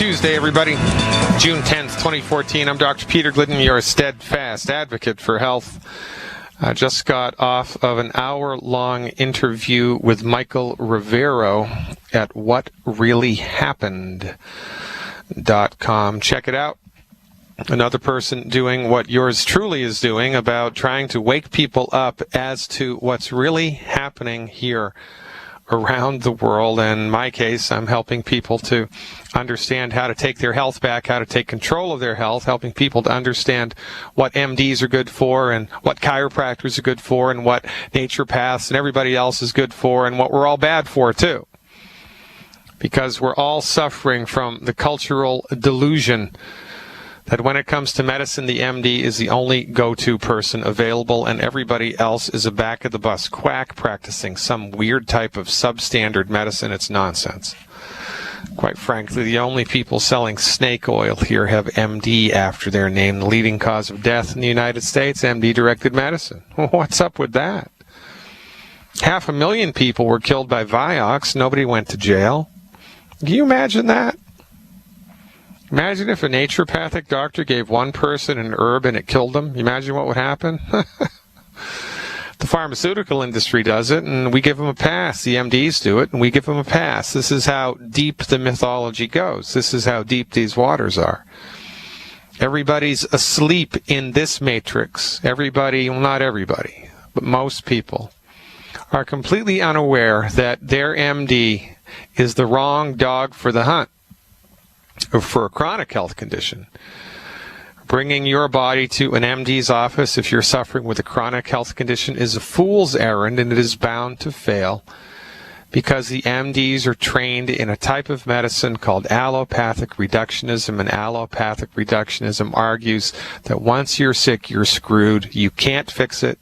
Tuesday, everybody. June 10th, 2014. I'm Dr. Peter Glidden, your steadfast advocate for health. I just got off of an hour-long interview with Michael Rivero at whatreallyhappened.com. Check it out. Another person doing what yours truly is doing about trying to wake people up as to what's really happening here around the world. And in my case, I'm helping people to understand how to take their health back, how to take control of their health, helping people to understand what MDs are good for and what chiropractors are good for and what naturopaths and everybody else is good for and what we're all bad for too. Because we're all suffering from the cultural delusion that when it comes to medicine, the MD is the only go-to person available and everybody else is a back-of-the-bus quack practicing some weird type of substandard medicine. It's nonsense. Quite frankly, the only people selling snake oil here have MD after their name, the leading cause of death in the United States, MD-directed medicine. What's up with that? 500,000 people were killed by Vioxx. Nobody went to jail. Can you imagine that? Imagine if a naturopathic doctor gave one person an herb and it killed them. Imagine what would happen. The pharmaceutical industry does it, and we give them a pass. The MDs do it, and we give them a pass. This is how deep the mythology goes. This is how deep these waters are. Everybody's asleep in this matrix. Everybody, well, not everybody, but most people are completely unaware that their MD is the wrong dog for the hunt. Or for a chronic health condition. Bringing your body to an MD's office if you're suffering with a chronic health condition is a fool's errand, and it is bound to fail because the MDs are trained in a type of medicine called allopathic reductionism, and allopathic reductionism argues that once you're sick, you're screwed. You can't fix it,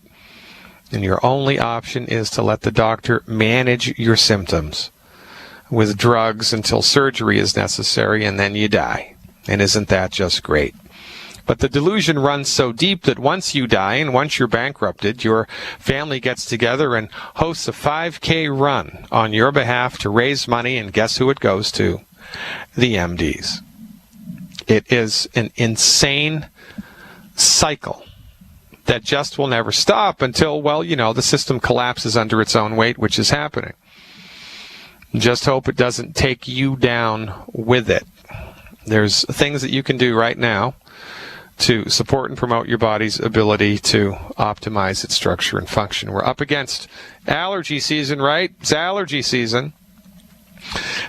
and your only option is to let the doctor manage your symptoms with drugs until surgery is necessary, and then you die. And isn't that just great? But the delusion runs so deep that once you die and once you're bankrupted, your family gets together and hosts a 5K run on your behalf to raise money, and guess who it goes to? The MDs. It is an insane cycle that just will never stop until, well, you know, the system collapses under its own weight, which is happening. Just hope it doesn't take you down with it. There's things that you can do right now to support and promote your body's ability to optimize its structure and function. We're up against allergy season, right? It's allergy season.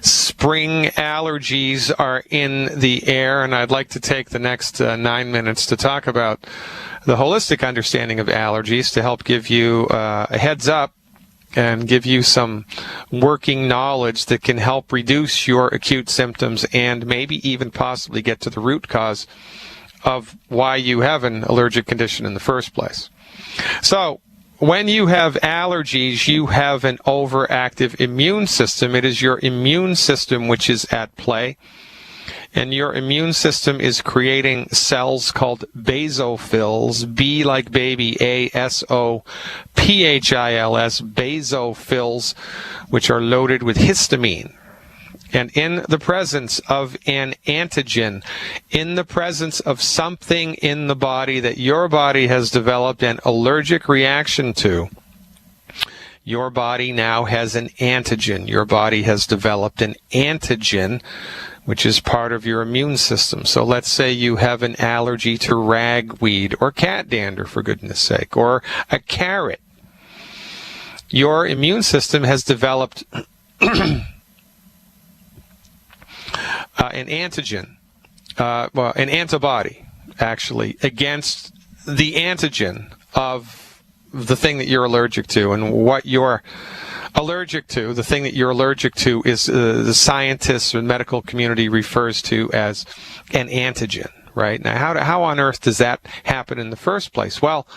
Spring allergies are in the air, and I'd like to take the next 9 minutes to talk about the holistic understanding of allergies to help give you a heads up and give you some working knowledge that can help reduce your acute symptoms and maybe even possibly get to the root cause of why you have an allergic condition in the first place. So, when you have allergies, you have an overactive immune system. It is your immune system which is at play. And your immune system is creating cells called basophils, B like baby, A-S-O-P-H-I-L-S, basophils, which are loaded with histamine. And in the presence of an antigen, in the presence of something in the body that your body has developed an allergic reaction to, your body now has an antigen. Your body has developed an antigen, which is part of your immune system. So let's say you have an allergy to ragweed or cat dander, for goodness sake, or a carrot. Your immune system has developed an antigen, an antibody, actually, against the antigen of the thing that you're allergic to. And what you're allergic to, the thing that you're allergic to, is the scientists or medical community refers to as an antigen, right? Now, how on earth does that happen in the first place? Well,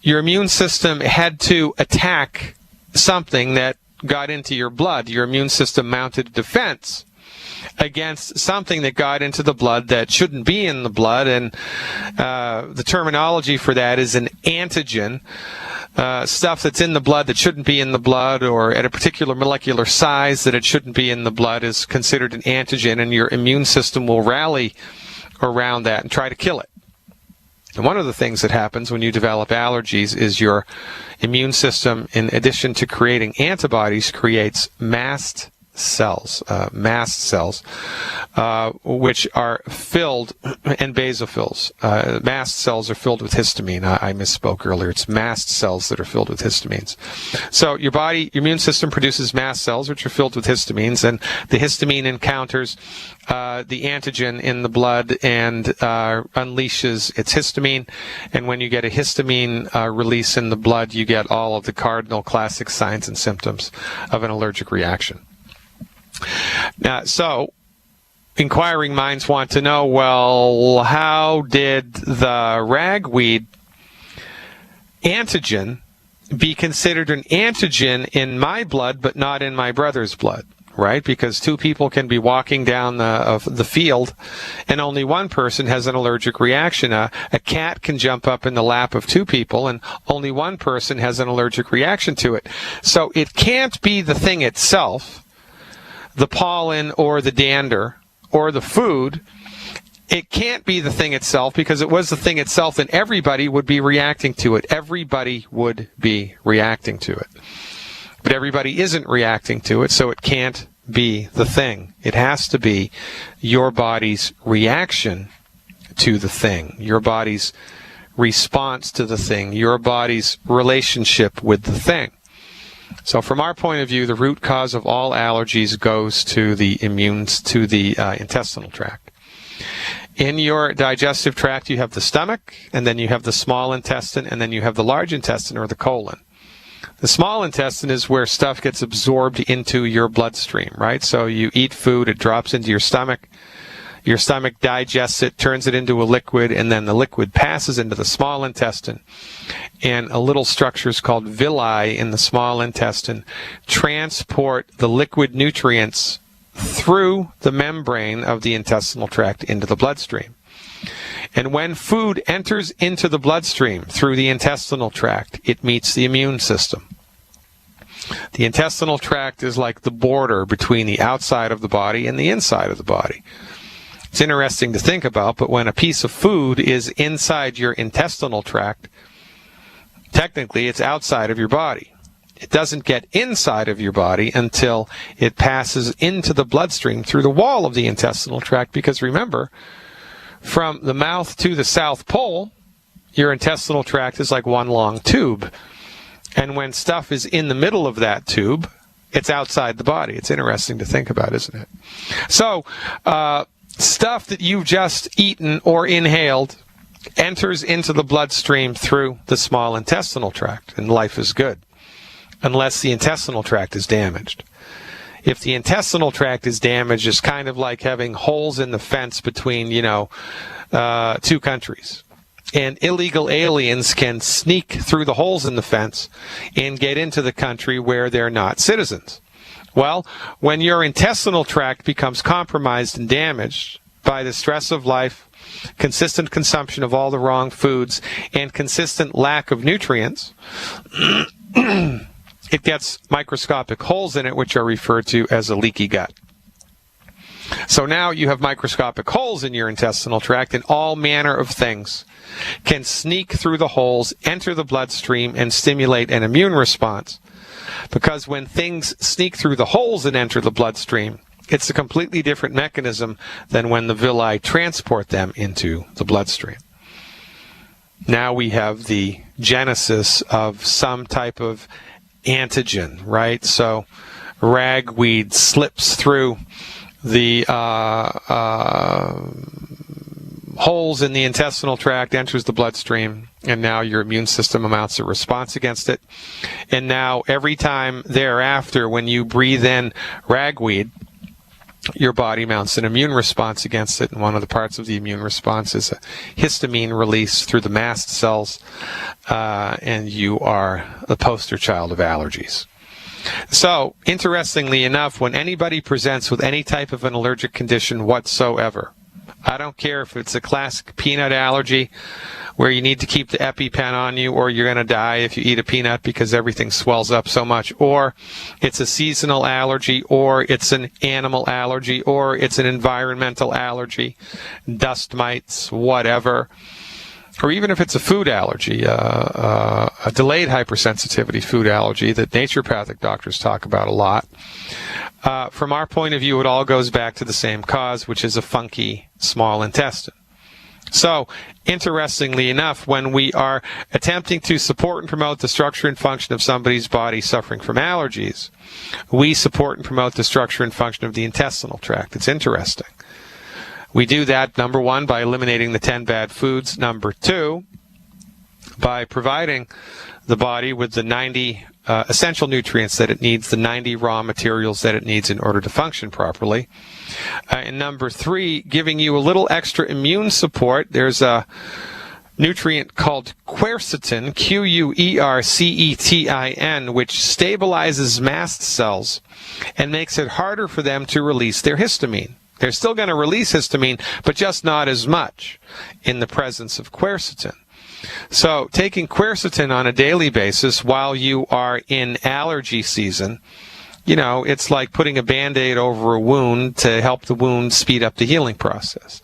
your immune system had to attack something that got into your blood. Your immune system mounted a defense against something that got into the blood that shouldn't be in the blood, and the terminology for that is an antigen. Stuff that's in the blood that shouldn't be in the blood, or at a particular molecular size that it shouldn't be in the blood, is considered an antigen, and your immune system will rally around that and try to kill it. And one of the things that happens when you develop allergies is your immune system, in addition to creating antibodies, creates mast cells, which are filled, and basophils. Mast cells are filled with histamine. I misspoke earlier. It's mast cells that are filled with histamines. So your immune system produces mast cells, which are filled with histamines, and the histamine encounters the antigen in the blood and unleashes its histamine. And when you get a histamine release in the blood, you get all of the cardinal classic signs and symptoms of an allergic reaction. Now, so inquiring minds want to know, well, how did the ragweed antigen be considered an antigen in my blood but not in my brother's blood? Right? Because two people can be walking down the field and only one person has an allergic reaction. A cat can jump up in the lap of two people and only one person has an allergic reaction to it. So it can't be the thing itself, the pollen or the dander or the food. It can't be the thing itself, because it was the thing itself, then everybody would be reacting to it. Everybody would be reacting to it. But everybody isn't reacting to it, so it can't be the thing. It has to be your body's reaction to the thing, your body's response to the thing, your body's relationship with the thing. So from our point of view, the root cause of all allergies goes to the intestinal tract. In your digestive tract, you have the stomach, and then you have the small intestine, and then you have the large intestine, or the colon. The small intestine is where stuff gets absorbed into your bloodstream, right? So you eat food, it drops into your stomach digests it, turns it into a liquid, and then the liquid passes into the small intestine. And a little structures called villi in the small intestine transport the liquid nutrients through the membrane of the intestinal tract into the bloodstream. And when food enters into the bloodstream through the intestinal tract, it meets the immune system. The intestinal tract is like the border between the outside of the body and the inside of the body. It's interesting to think about, but when a piece of food is inside your intestinal tract, technically it's outside of your body. It doesn't get inside of your body until it passes into the bloodstream through the wall of the intestinal tract, because remember, from the mouth to the South Pole, your intestinal tract is like one long tube. And when stuff is in the middle of that tube, it's outside the body. It's interesting to think about, isn't it? So, stuff that you've just eaten or inhaled enters into the bloodstream through the small intestinal tract, and life is good, unless the intestinal tract is damaged. If the intestinal tract is damaged, it's kind of like having holes in the fence between, two countries. And illegal aliens can sneak through the holes in the fence and get into the country where they're not citizens. Well, when your intestinal tract becomes compromised and damaged by the stress of life, consistent consumption of all the wrong foods, and consistent lack of nutrients, it gets microscopic holes in it, which are referred to as a leaky gut. So now you have microscopic holes in your intestinal tract, and all manner of things can sneak through the holes, enter the bloodstream, and stimulate an immune response. Because when things sneak through the holes and enter the bloodstream, it's a completely different mechanism than when the villi transport them into the bloodstream. Now we have the genesis of some type of antigen, right? So ragweed slips through the holes in the intestinal tract, enters the bloodstream, and now your immune system mounts a response against it. And now every time thereafter, when you breathe in ragweed, your body mounts an immune response against it, and one of the parts of the immune response is a histamine release through the mast cells, and you are the poster child of allergies. So, interestingly enough, when anybody presents with any type of an allergic condition whatsoever, I don't care if it's a classic peanut allergy where you need to keep the EpiPen on you, or you're going to die if you eat a peanut because everything swells up so much, or it's a seasonal allergy, or it's an animal allergy, or it's an environmental allergy, dust mites, whatever, or even if it's a food allergy, a delayed hypersensitivity food allergy that naturopathic doctors talk about a lot. From our point of view, it all goes back to the same cause, which is a funky small intestine. So, interestingly enough, when we are attempting to support and promote the structure and function of somebody's body suffering from allergies, we support and promote the structure and function of the intestinal tract. It's interesting. We do that, number one, by eliminating the 10 bad foods. Number two, by providing the body with the 90 essential nutrients that it needs, the 90 raw materials that it needs in order to function properly. And number three, giving you a little extra immune support. There's a nutrient called quercetin, Quercetin, which stabilizes mast cells and makes it harder for them to release their histamine. They're still going to release histamine, but just not as much in the presence of quercetin. So taking quercetin on a daily basis while you are in allergy season, it's like putting a Band-Aid over a wound to help the wound speed up the healing process.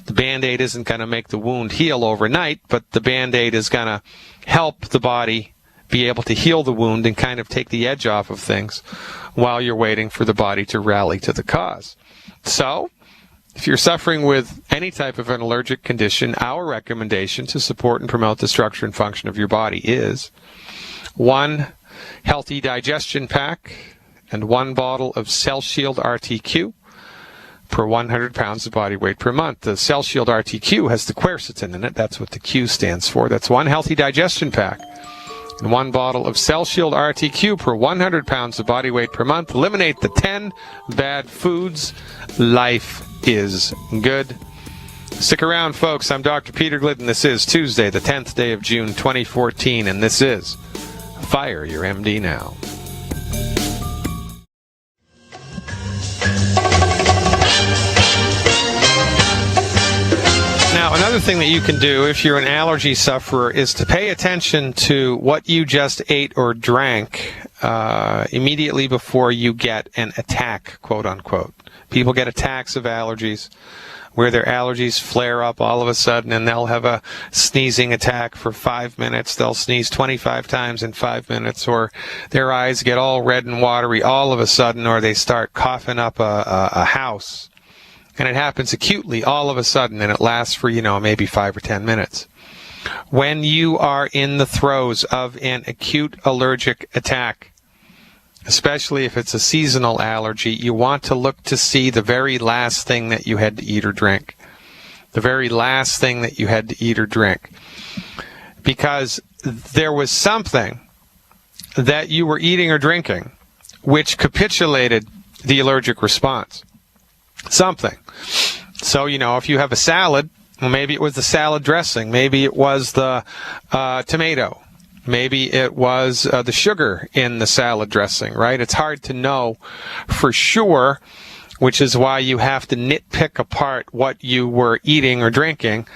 The Band-Aid isn't going to make the wound heal overnight, but the Band-Aid is going to help the body be able to heal the wound and kind of take the edge off of things while you're waiting for the body to rally to the cause. So, if you're suffering with any type of an allergic condition, our recommendation to support and promote the structure and function of your body is 1 healthy digestion pack and 1 bottle of Cell Shield RTQ per 100 pounds of body weight per month. The Cell Shield RTQ has the quercetin in it. That's what the Q stands for. That's 1 healthy digestion pack and 1 bottle of Cell Shield RTQ per 100 pounds of body weight per month. Eliminate the 10 bad foods. Life is good. Stick around, folks. I'm Dr. Peter Glidden. This is Tuesday, the 10th day of June, 2014, and this is Fire Your MD Now. Now, another thing that you can do if you're an allergy sufferer is to pay attention to what you just ate or drank immediately before you get an attack, quote unquote. People get attacks of allergies where their allergies flare up all of a sudden and they'll have a sneezing attack for 5 minutes. They'll sneeze 25 times in 5 minutes, or their eyes get all red and watery all of a sudden, or they start coughing up a house. And it happens acutely all of a sudden, and it lasts for, maybe 5 or 10 minutes. When you are in the throes of an acute allergic attack, especially if it's a seasonal allergy, you want to look to see the very last thing that you had to eat or drink. The very last thing that you had to eat or drink. Because there was something that you were eating or drinking which capitulated the allergic response. Something. So, if you have a salad, well, maybe it was the salad dressing. Maybe it was the tomato. Maybe it was the sugar in the salad dressing, right? It's hard to know for sure, which is why you have to nitpick apart what you were eating or drinking.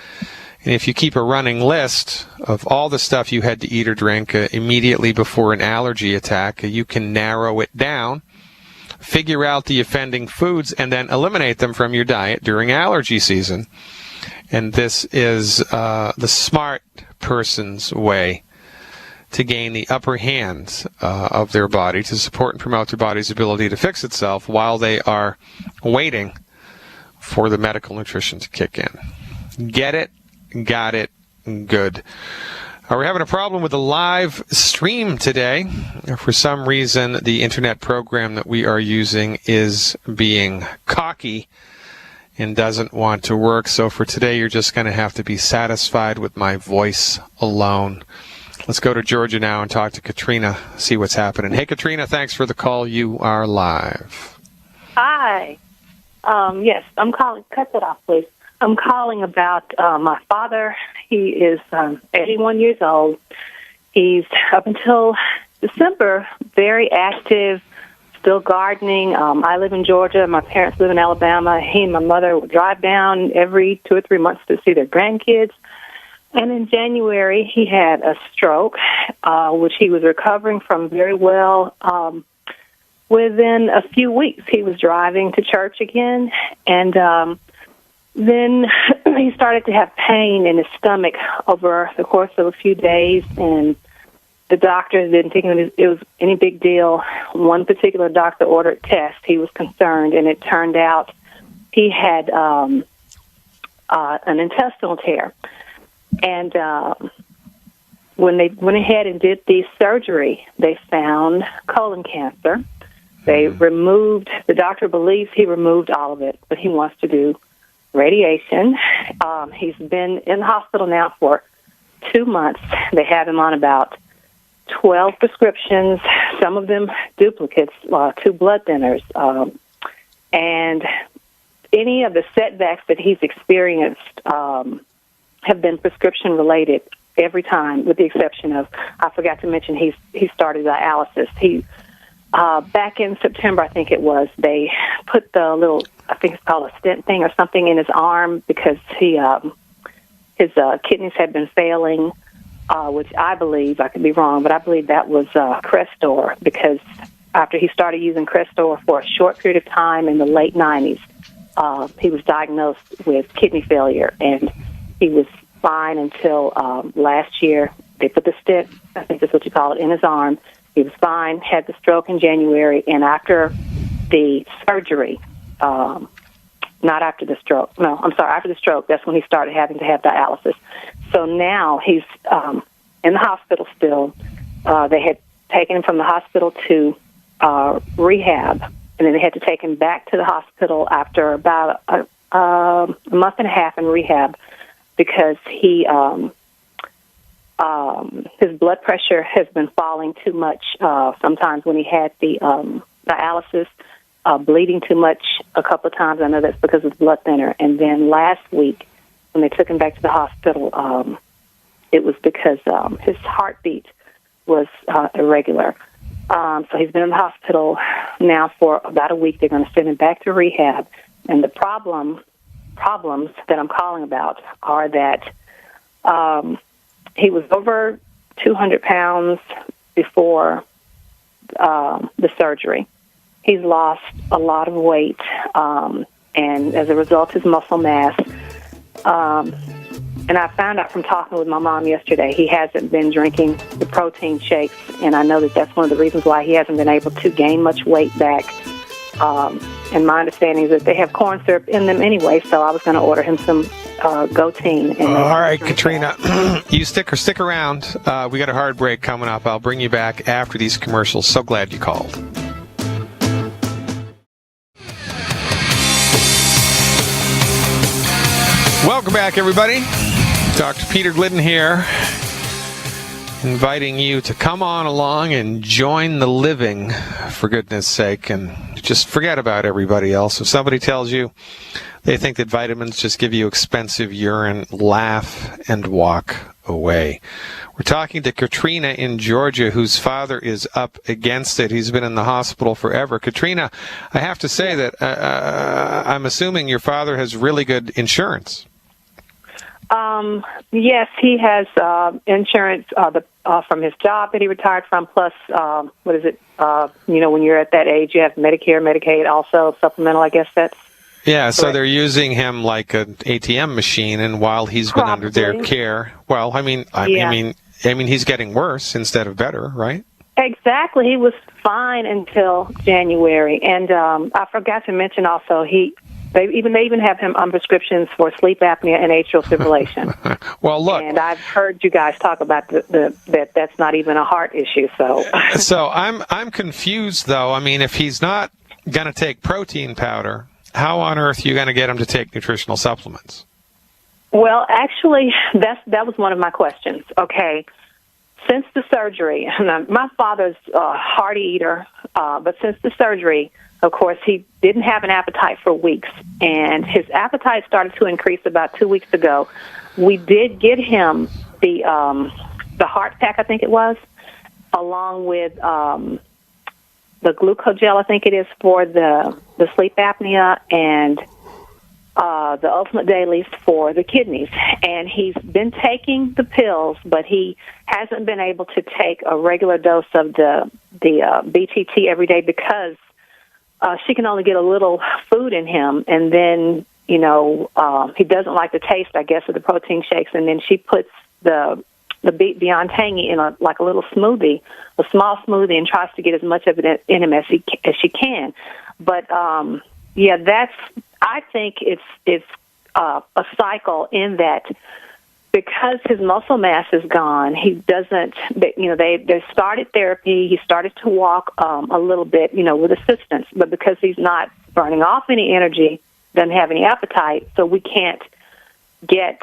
And if you keep a running list of all the stuff you had to eat or drink immediately before an allergy attack, you can narrow it down, figure out the offending foods, and then eliminate them from your diet during allergy season. And this is the smart person's way to gain the upper hand of their body, to support and promote their body's ability to fix itself while they are waiting for the medical nutrition to kick in. Get it, got it, good. We're having a problem with the live stream today. For some reason, the internet program that we are using is being cocky and doesn't want to work. So for today, you're just going to have to be satisfied with my voice alone. Let's go to Georgia now and talk to Katrina, see what's happening. Hey, Katrina, thanks for the call. You are live. Hi. Yes, I'm calling. Cut that off, please. I'm calling about my father. He is 81 years old. He's, up until December, very active, still gardening. I live in Georgia. My parents live in Alabama. He and my mother would drive down every 2 or 3 months to see their grandkids. And in January, he had a stroke, which he was recovering from very well. Within a few weeks, he was driving to church again, and then he started to have pain in his stomach over the course of a few days, and the doctors didn't think it was any big deal. One particular doctor ordered tests. He was concerned, and it turned out he had an intestinal tear. And when they went ahead and did the surgery, they found colon cancer. They the doctor believes he removed all of it, but he wants to do radiation. He's been in the hospital now for 2 months. They have him on about 12 prescriptions, some of them duplicates, 2 blood thinners, and any of the setbacks that he's experienced have been prescription-related every time, with the exception of, I forgot to mention, he started dialysis. Back in September, I think it was, they put the little, I think it's called a stent thing or something, in his arm because his kidneys had been failing, which I believe, I could be wrong, but I believe that was Crestor, because after he started using Crestor for a short period of time in the late 90s, he was diagnosed with kidney failure, and he was fine until last year. They put the stent, I think that's what you call it, in his arm. He was fine, had the stroke in January, and after the surgery, not after the stroke, no, I'm sorry, after the stroke, that's when he started having to have dialysis. So now he's in the hospital still. They had taken him from the hospital to rehab, and then they had to take him back to the hospital after about a month and a half in rehab because his blood pressure has been falling too much. Sometimes when he had the dialysis, bleeding too much a couple of times. I know that's because of the blood thinner. And then last week, when they took him back to the hospital, it was because his heartbeat was irregular. So he's been in the hospital now for about a week. They're going to send him back to rehab. And the problems that I'm calling about are that he was over 200 pounds before the surgery. He's lost a lot of weight, and as a result, his muscle mass. And I found out from talking with my mom yesterday, he hasn't been drinking the protein shakes, and I know that that's one of the reasons why he hasn't been able to gain much weight back. And my understanding is that they have corn syrup in them anyway, so I was going to order him some Goteen. All right, Katrina, you stick around. We got a hard break coming up. I'll bring you back after these commercials. So glad you called. Welcome back, everybody. Dr. Peter Glidden here, inviting you to come on along and join the living, for goodness sake, and just forget about everybody else. If somebody tells you they think that vitamins just give you expensive urine, laugh and walk away. We're talking to Katrina in Georgia, whose father is up against it. He's been in the hospital forever. Katrina, I have to say that I'm assuming your father has really good insurance. Yes, he has insurance from his job that he retired from, plus, what is it, when you're at that age, you have Medicare, Medicaid, also supplemental, I guess that's... Yeah, so they're using him like an ATM machine, and while he's been under their care, well, I mean, he's getting worse instead of better, right? Exactly. He was fine until January, and I forgot to mention also They even have him on prescriptions for sleep apnea and atrial fibrillation. Well, look, and I've heard you guys talk about that's not even a heart issue. So I'm confused though. I mean, if he's not going to take protein powder, how on earth are you going to get him to take nutritional supplements? Well, actually, that was one of my questions. Okay, since the surgery, my father's a hearty eater, but since the surgery, of course, he didn't have an appetite for weeks, and his appetite started to increase about 2 weeks ago. We did get him the heart pack, I think it was, along with the glucogel, I think it is, for the sleep apnea, and the Ultimate Dailies for the kidneys. And he's been taking the pills, but he hasn't been able to take a regular dose of the BTT every day because she can only get a little food in him, and then he doesn't like the taste, I guess, of the protein shakes, and then she puts the Beyond Tangy in a little smoothie, a small smoothie, and tries to get as much of it in him as she can. But I think it's a cycle in that because his muscle mass is gone, he doesn't. They started therapy. He started to walk a little bit, with assistance, but because he's not burning off any energy, doesn't have any appetite, so we can't get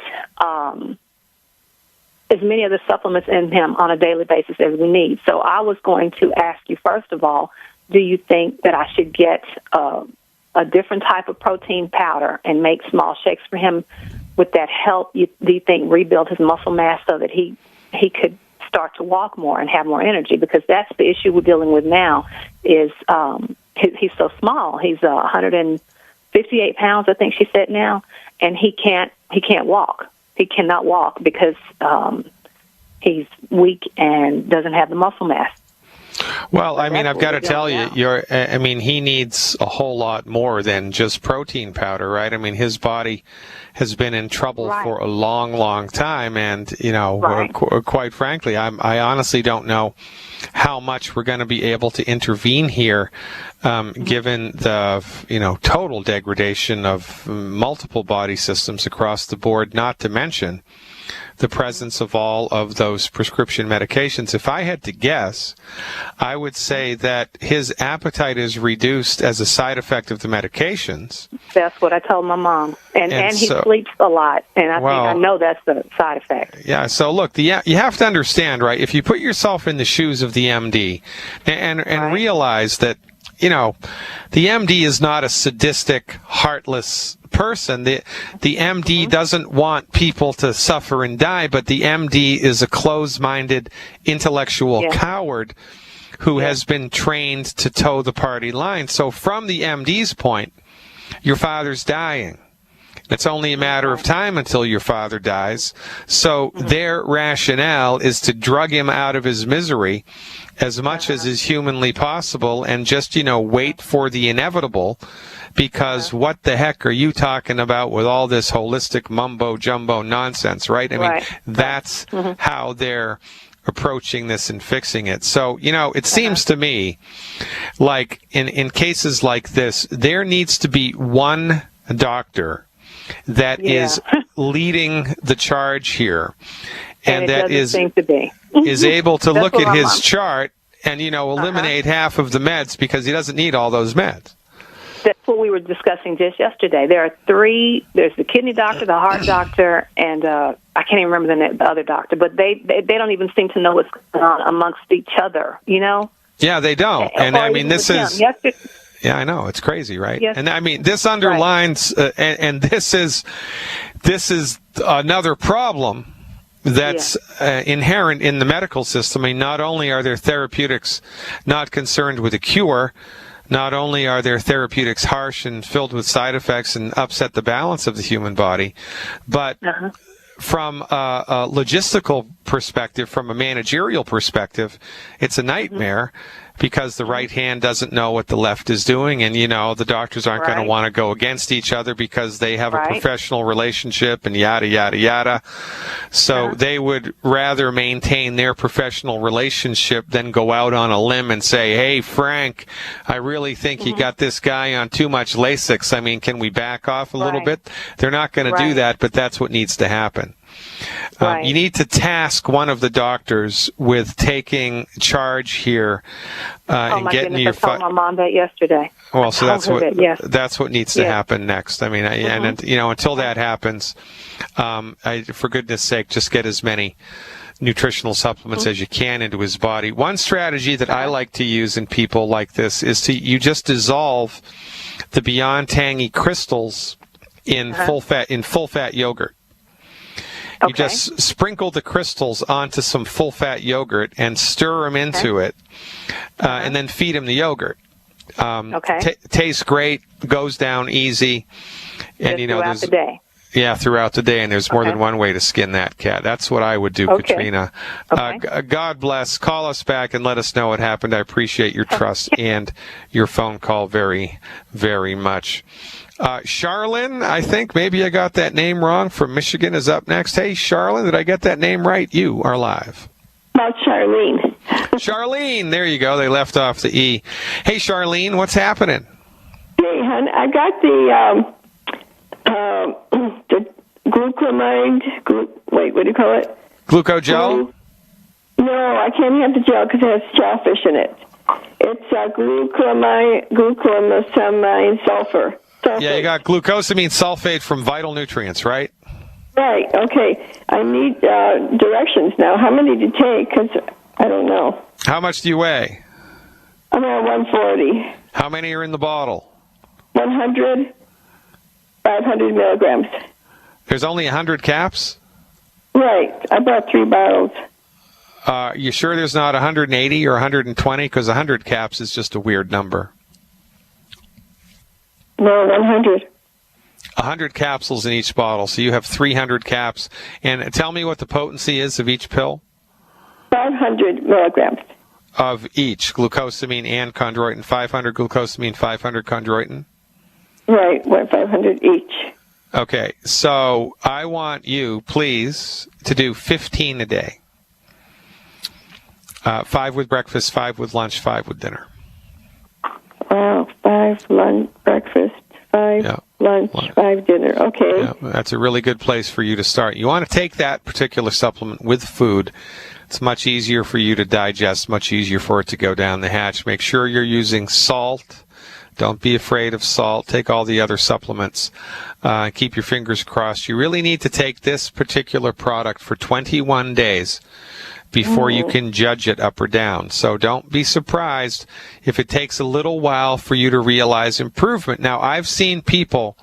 as many of the supplements in him on a daily basis as we need. So I was going to ask you, first of all, do you think that I should get a different type of protein powder and make small shakes for him? Would that help, do you think, rebuild his muscle mass so that he could start to walk more and have more energy? Because that's the issue we're dealing with now is he's so small. He's 158 pounds, I think she said now, and he can't walk. He cannot walk because he's weak and doesn't have the muscle mass. Well, I mean, I've got to tell you, he needs a whole lot more than just protein powder, right? I mean, his body has been in trouble for a long, long time, and quite frankly, I honestly don't know how much we're going to be able to intervene here, given the total degradation of multiple body systems across the board, not to mention the presence of all of those prescription medications. If I had to guess, I would say that his appetite is reduced as a side effect of the medications. That's what I told my mom. And he sleeps a lot, and I know that's the side effect. Yeah, so look, you have to understand, right, if you put yourself in the shoes of the MD and realize that, the MD is not a sadistic, heartless person. The MD doesn't want people to suffer and die, but the MD is a closed-minded, intellectual coward who has been trained to toe the party line. So from the MD's point, your father's dying. It's only a matter of time until your father dies. So their rationale is to drug him out of his misery as much as is humanly possible and just, wait for the inevitable, because what the heck are you talking about with all this holistic mumbo-jumbo nonsense, right? I mean, that's how they're approaching this and fixing it. So, it seems to me like in cases like this, there needs to be one doctor that is leading the charge here, and that is able to look at his chart and eliminate half of the meds because he doesn't need all those meds. That's what we were discussing just yesterday. There are three. There's the kidney doctor, the heart doctor, and I can't even remember the other doctor. But they don't even seem to know what's going on amongst each other. Yeah, they don't. And I mean, this is. Yeah, I know. It's crazy, right? Yes. And I mean, this underlines, and this is another problem that's inherent in the medical system. I mean, not only are their therapeutics not concerned with a cure, not only are their therapeutics harsh and filled with side effects and upset the balance of the human body, but from a logistical perspective, from a managerial perspective, it's a nightmare. Because the right hand doesn't know what the left is doing, and the doctors aren't going to want to go against each other because they have a professional relationship and yada yada yada. So they would rather maintain their professional relationship than go out on a limb and say, "Hey, Frank, I really think you got this guy on too much Lasix. I mean, can we back off a little bit?" They're not going to do that, but that's what needs to happen. You need to task one of the doctors with taking charge here and getting your. I told my mom that yesterday. Well, so that's what needs to happen next. I mean, and until that happens, for goodness sake, just get as many nutritional supplements as you can into his body. One strategy that I like to use in people like this is you just dissolve the Beyond Tangy crystals in full fat yogurt. You just sprinkle the crystals onto some full-fat yogurt and stir them into it, and then feed him the yogurt. Tastes great, goes down easy, and just throughout the day. Yeah, throughout the day, and there's more than one way to skin that cat. That's what I would do, Katrina. God bless. Call us back and let us know what happened. I appreciate your trust and your phone call very, very much. Charlene, I think maybe I got that name wrong, from Michigan, is up next. Hey, Charlene, did I get that name right? You are live. About Charlene. Charlene, there you go. They left off the E. Hey, Charlene, what's happening? Hey, hon, I got the glucamide, what do you call it? Glucogel? No, I can't have the gel because it has shellfish in it. It's glucosamine sulfur. Yeah, you got glucosamine sulfate from Vital Nutrients, right? Right, okay. I need directions now. How many to take? Because I don't know. How much do you weigh? I'm at 140. How many are in the bottle? 100, 500 milligrams. There's only 100 caps? Right. I bought 3 bottles. You sure there's not 180 or 120? Because 100 caps is just a weird number. No, 100. 100 capsules in each bottle, so you have 300 caps. And tell me what the potency is of each pill? 500 milligrams. Of each, glucosamine and chondroitin. 500 glucosamine, 500 chondroitin? Right, 500 each. Okay, so I want you, please, to do 15 a day. 5 with breakfast, 5 with lunch, 5 with dinner. Wow, 5 lunch, breakfast, 5 lunch, 5 dinner. Okay. Yeah, that's a really good place for you to start. You want to take that particular supplement with food. It's much easier for you to digest, much easier for it to go down the hatch. Make sure you're using salt. Don't be afraid of salt. Take all the other supplements. Keep your fingers crossed. You really need to take this particular product for 21 days before you can judge it up or down. So don't be surprised if it takes a little while for you to realize improvement. Now, I've seen people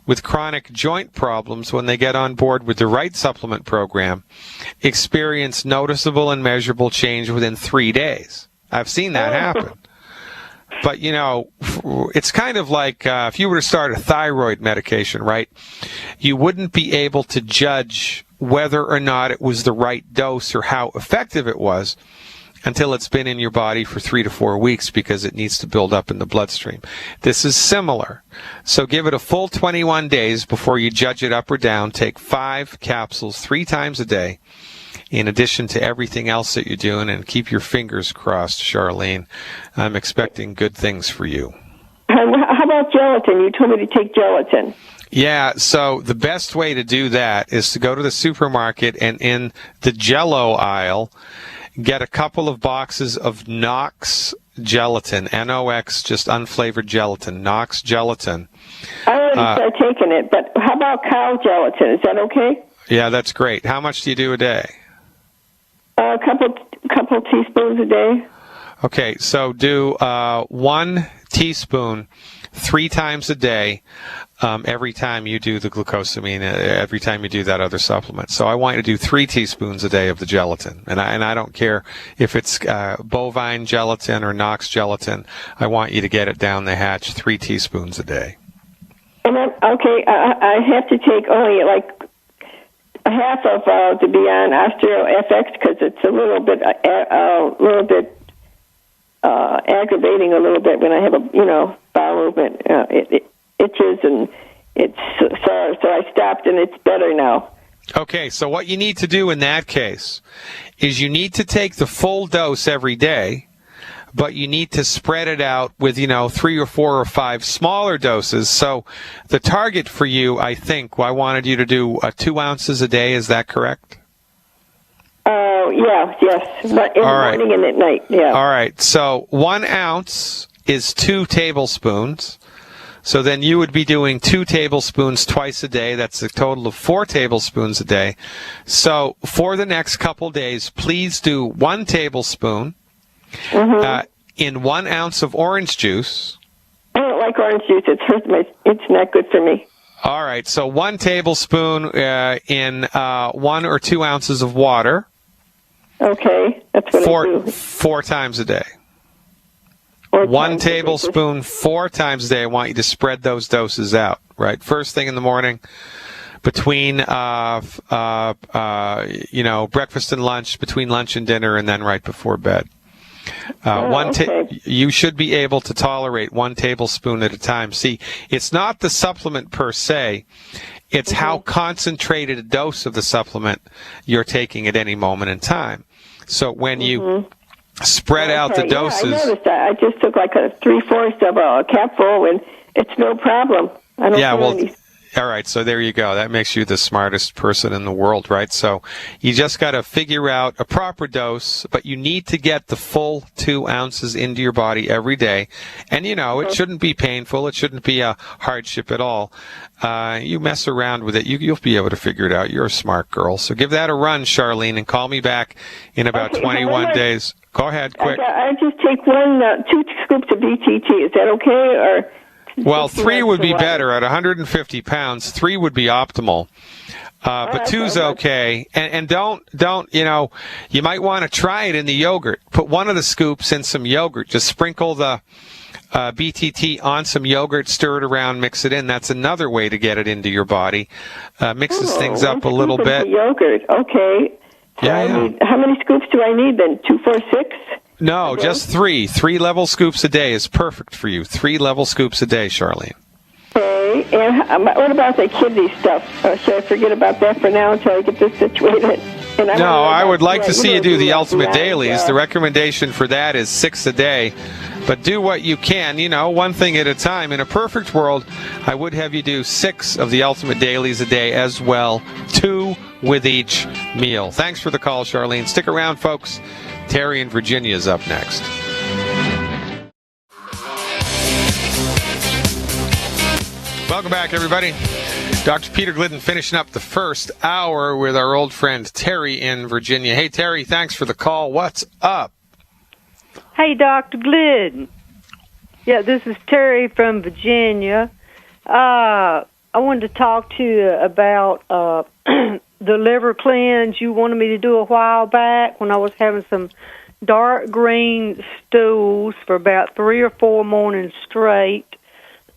with chronic joint problems, when they get on board with the right supplement program, experience noticeable and measurable change within 3 days. I've seen that happen. But, you know, it's kind of like if you were to start a thyroid medication, right, you wouldn't be able to judge whether or not it was the right dose or how effective it was until it's been in your body for 3 to 4 weeks, because it needs to build up in the bloodstream. This is similar. So give it a full 21 days before you judge it up or down. Take 5 capsules 3 times a day, in addition to everything else that you're doing, and keep your fingers crossed, Charlene. I'm expecting good things for you. How about gelatin? You told me to take gelatin. Yeah, so the best way to do that is to go to the supermarket and in the Jell-O aisle, get a couple of boxes of Knox gelatin, N-O-X, just unflavored gelatin, Knox gelatin. I already started taking it, but how about cow gelatin? Is that okay? Yeah, that's great. How much do you do a day? A couple teaspoons a day. Okay, so do 1 teaspoon 3 times a day, every time you do the glucosamine, every time you do that other supplement. So I want you to do 3 teaspoons a day of the gelatin. And I don't care if it's bovine gelatin or Knox gelatin. I want you to get it down the hatch 3 teaspoons a day. And then, okay, I have to take only like a half of the Beyond Osteo FX because it's a little bit aggravating a little bit when I have a bowel movement. It itches and it's sore, so I stopped and it's better now. Okay, so what you need to do in that case is you need to take the full dose every day, but you need to spread it out with 3 or 4 or 5 smaller doses. So the target for you, I think, I wanted you to do 2 ounces a day. Is that correct? Yes. But in the morning and at night, yeah. All right. So 1 ounce is 2 tablespoons. So then you would be doing 2 tablespoons twice a day. That's a total of 4 tablespoons a day. So for the next couple days, please do 1 tablespoon in 1 ounce of orange juice. I don't like orange juice. It's not good for me. All right, so 1 tablespoon in 1 or 2 ounces of water. Okay, that's what I do. 4 times a day. 4 1 times a day. tablespoon 4 times a day. I want you to spread those doses out, right? First thing in the morning, between breakfast and lunch, between lunch and dinner, and then right before bed. You should be able to tolerate 1 tablespoon at a time. See, it's not the supplement per se. It's how concentrated a dose of the supplement you're taking at any moment in time. So when you spread out the doses. Yeah, I noticed that. I just took like a 3/4 of a capful, and it's no problem. I don't feel any. All right, so there you go. That makes you the smartest person in the world, right? So you just got to figure out a proper dose, but you need to get the full 2 ounces into your body every day. And, it shouldn't be painful. It shouldn't be a hardship at all. You mess around with it, you'll be able to figure it out. You're a smart girl. So give that a run, Charlene, and call me back in about 21 days. Go ahead, quick. I just take 2 scoops of BTT. Is that okay? Or... Well, 3 would be better. At 150 pounds, 3 would be optimal. But 2's okay. And don't, you might want to try it in the yogurt. Put 1 of the scoops in some yogurt. Just sprinkle the BTT on some yogurt, stir it around, mix it in. That's another way to get it into your body. Mixes things up a little bit. Yogurt, okay. So how many scoops do I need then? 2, 4, 6? No, just 3. 3 level scoops a day is perfect for you. 3 level scoops a day, Charlene. Okay, and what about the kidney stuff? Should I forget about that for now until I get this situated? No, I would like to see you do the Ultimate Dailies. The recommendation for that is 6 a day. But do what you can, 1 thing at a time. In a perfect world, I would have you do 6 of the Ultimate Dailies a day as well, 2 with each meal. Thanks for the call, Charlene. Stick around, folks. Terry in Virginia is up next. Welcome back, everybody. Dr. Peter Glidden finishing up the first hour with our old friend Terry in Virginia. Hey, Terry, thanks for the call. What's up? Hey, Dr. Glidden. Yeah, this is Terry from Virginia. I wanted to talk to you about the liver cleanse you wanted me to do a while back when I was having some dark green stools for about 3 or 4 mornings straight.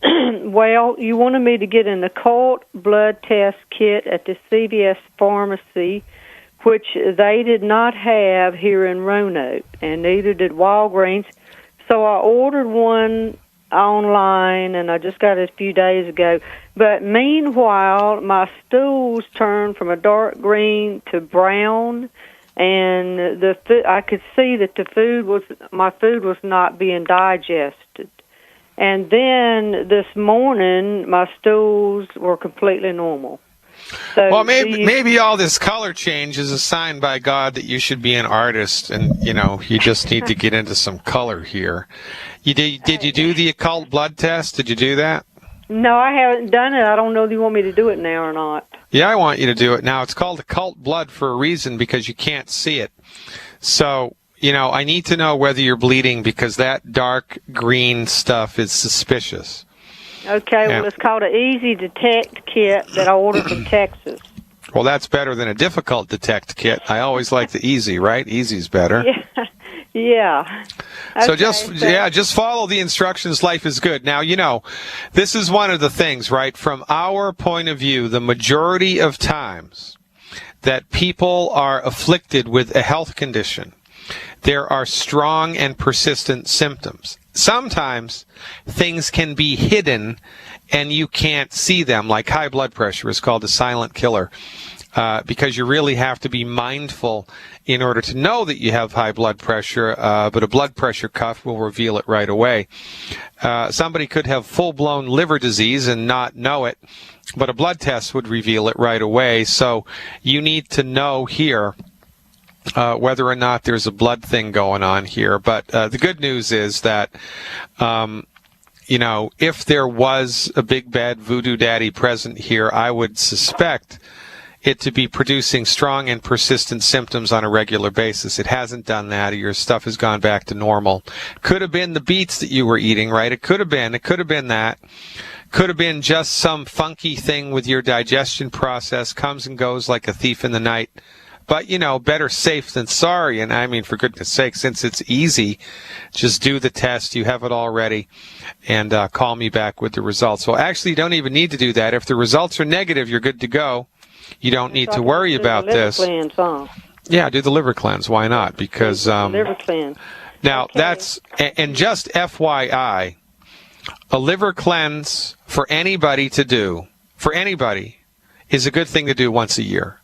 Well, you wanted me to get an occult blood test kit at the CVS pharmacy, which they did not have here in Roanoke, and neither did Walgreens. So I ordered one online, and I just got it a few days ago. But meanwhile, my stools turned from a dark green to brown, and I could see that my food was not being digested. And then this morning, my stools were completely normal. So well, maybe all this color change is a sign by God that you should be an artist, and you just need to get into some color here. Did you do the occult blood test? Did you do that? No, I haven't done it. I don't know if you want me to do it now or not. Yeah, I want you to do it now. It's called occult blood for a reason, because you can't see it. So, I need to know whether you're bleeding, because that dark green stuff is suspicious. Okay, well, it's called an Easy Detect kit that I ordered from Texas. Well, that's better than a difficult detect kit. I always like the easy, right? Easy's better. Yeah. Okay, so just follow the instructions. Life is good. Now, this is one of the things, right? From our point of view, the majority of times that people are afflicted with a health condition, there are strong and persistent symptoms. Sometimes things can be hidden and you can't see them, like high blood pressure is called a silent killer, because you really have to be mindful in order to know that you have high blood pressure, but a blood pressure cuff will reveal it right away. Somebody could have full-blown liver disease and not know it, but a blood test would reveal it right away. So you need to know here whether or not there's a blood thing going on here. But the good news is that, if there was a big bad voodoo daddy present here, I would suspect it to be producing strong and persistent symptoms on a regular basis. It hasn't done that. Your stuff has gone back to normal. Could have been the beets that you were eating, right? It could have been that. Could have been just some funky thing with your digestion process, comes and goes like a thief in the night. But, better safe than sorry. And I mean, for goodness sake, since it's easy, just do the test. You have it all ready. And call me back with the results. Well, actually, you don't even need to do that. If the results are negative, you're good to go. You don't need to worry about this. Cleanse, huh? Yeah, do the liver cleanse. Why not? Because liver cleanse. Now, Okay. that's, and just FYI, a liver cleanse for anybody to do, is a good thing to do once a year.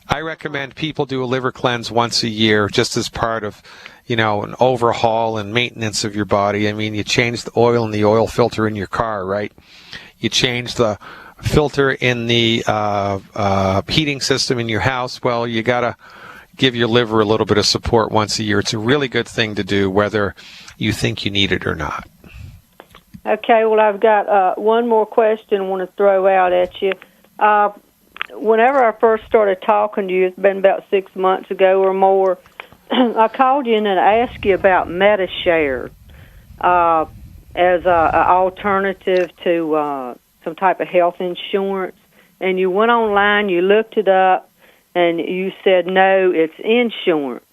I recommend people do a liver cleanse once a year just as part of, an overhaul and maintenance of your body. I mean, you change the oil in the oil filter in your car, right? You change the filter in the heating system in your house. Well, you got to give your liver a little bit of support once a year. It's a really good thing to do, whether you think you need it or not. Okay, well, I've got one more question I want to throw out at you. Whenever I first started talking to you, it's been about 6 months ago or more, I called you and I asked you about MediShare as an alternative to some type of health insurance. And you went online, you looked it up, and you said, no, it's insurance.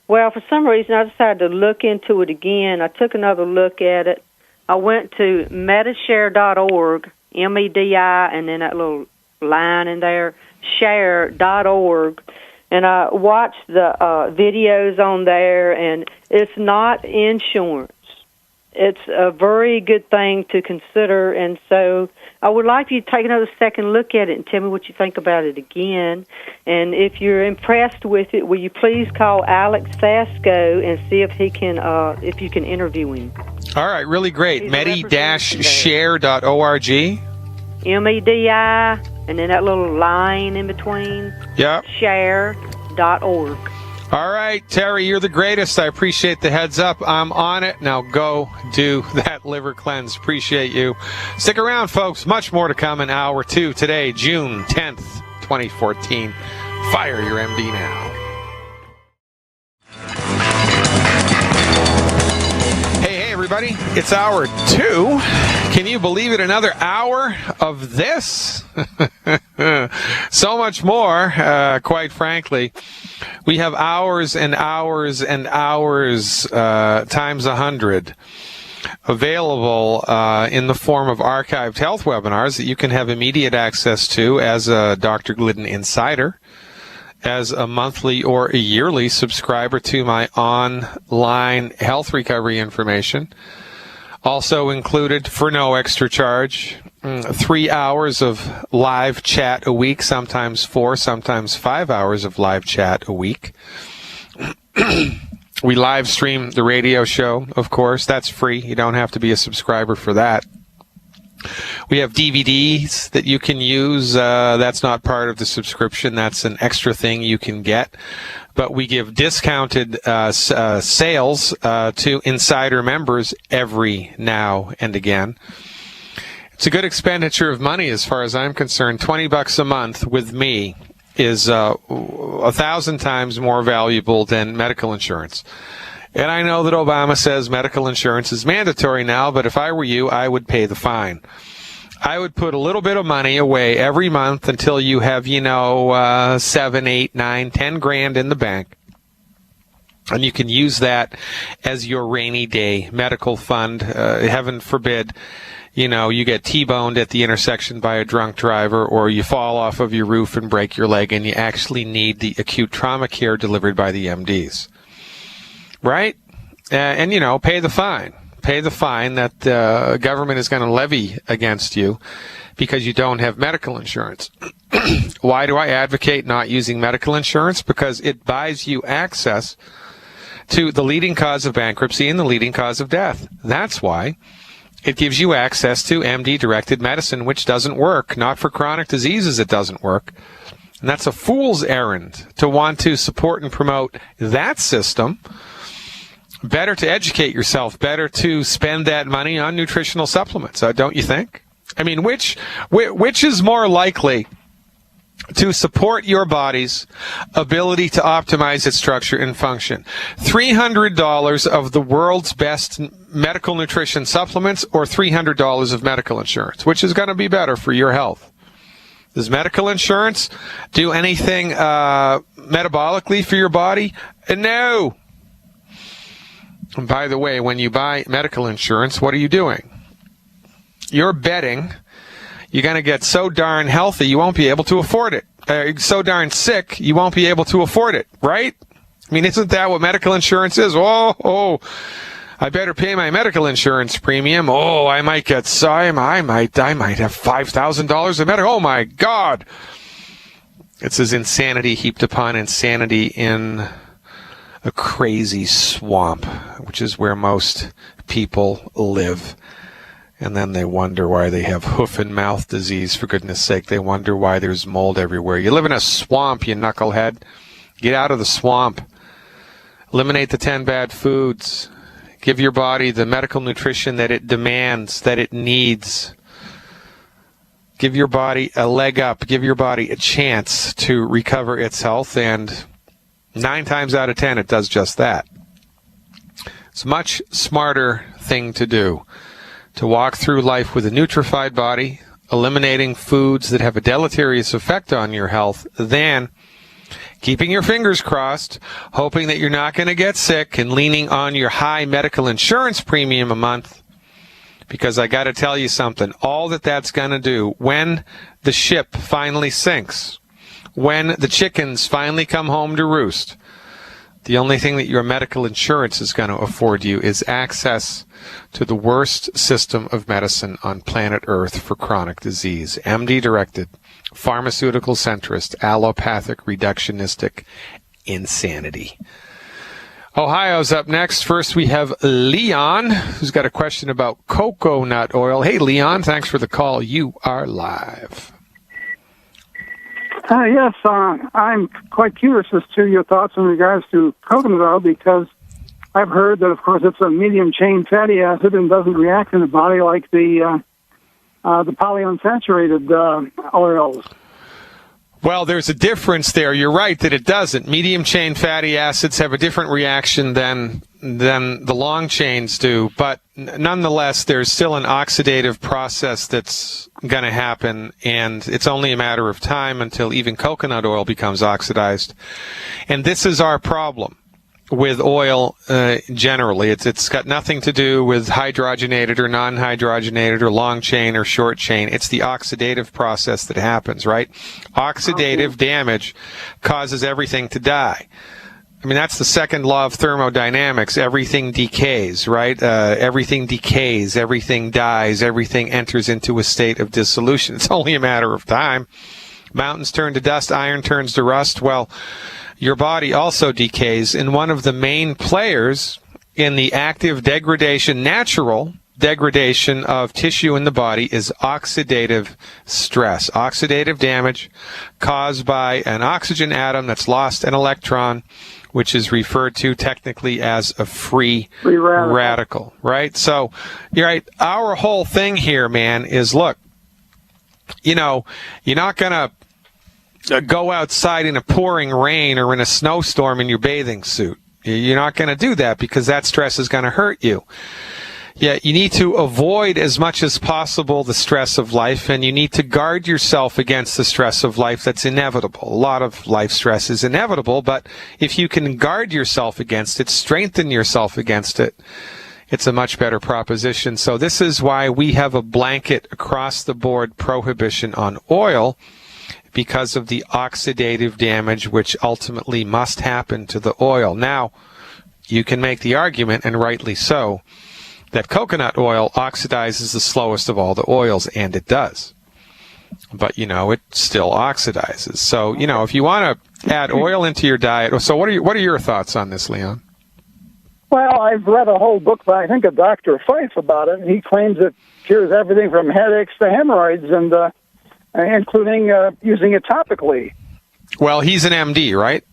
Well, for some reason, I decided to look into it again. I took another look at it. I went to medishare.org, M-E-D-I, and then that little line in there, share.org, and I watched the videos on there, and it's not insurance. It's a very good thing to consider, and so I would like you to take another second look at it and tell me what you think about it again. And if you're impressed with it, will you please call Alex Sasco and see if he can, if you can interview him. All right, really great. He's a Medi-share.org. M-E-D-I, and then that little line in between. Yep. Share.org. All right, Terry, you're the greatest. I appreciate the heads up. I'm on it. Now go do that liver cleanse. Appreciate you. Stick around, folks. Much more to come in hour 2 today, June 10th, 2014. Fire your MD now. Hey, everybody. It's hour 2. Can you believe it? Another hour of this? So much more, quite frankly. We have hours and hours and hours times 100 available in the form of archived health webinars that you can have immediate access to as a Dr. Glidden Insider, as a monthly or a yearly subscriber to my online health recovery information. Also included for no extra charge, 3 hours of live chat a week, sometimes 4, sometimes 5 hours of live chat a week. We live stream the radio show, of course. That's free. You don't have to be a subscriber for that. We have DVDs that you can use. That's not part of the subscription. That's an extra thing you can get. But we give discounted sales to Insider members every now and again. It's a good expenditure of money as far as I'm concerned. $20 a month with me is 1,000 times more valuable than medical insurance. And I know that Obama says medical insurance is mandatory now, but if I were you, I would pay the fine. I would put a little bit of money away every month until you have, 7, 8, 9, 10 grand in the bank. And you can use that as your rainy day medical fund. Heaven forbid, you get T-boned at the intersection by a drunk driver, or you fall off of your roof and break your leg, and you actually need the acute trauma care delivered by the MDs. Right? And pay the fine. Pay the fine that the government is going to levy against you because you don't have medical insurance. Why do I advocate not using medical insurance? Because it buys you access to the leading cause of bankruptcy and the leading cause of death. That's why. It gives you access to MD-directed medicine, which doesn't work. Not for chronic diseases, it doesn't work. And that's a fool's errand to want to support and promote that system. Better to educate yourself, better to spend that money on nutritional supplements, don't you think? I mean, which is more likely to support your body's ability to optimize its structure and function. $300 of the world's best medical nutrition supplements or $300 of medical insurance, which is going to be better for your health. Does medical insurance do anything metabolically for your body? No. And by the way, when you buy medical insurance, what are you doing? You're betting you're going to get so darn healthy you won't be able to afford it. So darn sick you won't be able to afford it, right? I mean, isn't that what medical insurance is? Oh, I better pay my medical insurance premium. Oh, I might have $5,000 of medical. Oh my God! It's as insanity heaped upon insanity in a crazy swamp, which is where most people live. And then they wonder why they have hoof and mouth disease, for goodness sake. They wonder why there's mold everywhere. You live in a swamp, you knucklehead. Get out of the swamp. Eliminate the 10 bad foods. Give your body the medical nutrition that it demands, that it needs. Give your body a leg up. Give your body a chance to recover its health. And 9 times out of 10, it does just that. It's a much smarter thing to do. To walk through life with a nutrified body, eliminating foods that have a deleterious effect on your health, than keeping your fingers crossed, hoping that you're not going to get sick, and leaning on your high medical insurance premium a month. Because I got to tell you something, all that's going to do when the ship finally sinks, when the chickens finally come home to roost, the only thing that your medical insurance is going to afford you is access to the worst system of medicine on planet Earth for chronic disease. MD-directed, pharmaceutical centrist, allopathic, reductionistic insanity. Ohio's up next. First, we have Leon, who's got a question about coconut oil. Hey, Leon, thanks for the call. You are live. Yes, I'm quite curious as to your thoughts in regards to coconut oil, because I've heard that, of course, it's a medium-chain fatty acid and doesn't react in the body like the polyunsaturated oils. Well, there's a difference there. You're right that it doesn't. Medium-chain fatty acids have a different reaction than the long chains do, but nonetheless, there's still an oxidative process that's going to happen, and it's only a matter of time until even coconut oil becomes oxidized. And this is our problem with oil generally. It's got nothing to do with hydrogenated or non-hydrogenated or long chain or short chain. It's the oxidative process that happens, right? Oxidative damage causes everything to die. I mean, that's the second law of thermodynamics. Everything decays, right? Everything decays, everything dies, everything enters into a state of dissolution. It's only a matter of time. Mountains turn to dust, iron turns to rust. Well, your body also decays, and one of the main players in the active degradation, natural degradation of tissue in the body is oxidative stress. Oxidative damage caused by an oxygen atom that's lost an electron, which is referred to technically as a free radical, right? So, you're right. Our whole thing here, man, is look, you're not going to go outside in a pouring rain or in a snowstorm in your bathing suit. You're not going to do that because that stress is going to hurt you. Yeah, you need to avoid as much as possible the stress of life, and you need to guard yourself against the stress of life that's inevitable. A lot of life stress is inevitable, but if you can guard yourself against it, strengthen yourself against it, it's a much better proposition. So this is why we have a blanket across the board prohibition on oil, because of the oxidative damage which ultimately must happen to the oil. Now, you can make the argument, and rightly so, that coconut oil oxidizes the slowest of all the oils, and it does. But, it still oxidizes. So, if you want to add oil into your diet, so what are your thoughts on this, Leon? Well, I've read a whole book by, I think, of Dr. Fife about it, and he claims it cures everything from headaches to hemorrhoids, and including using it topically. Well, he's an MD, right?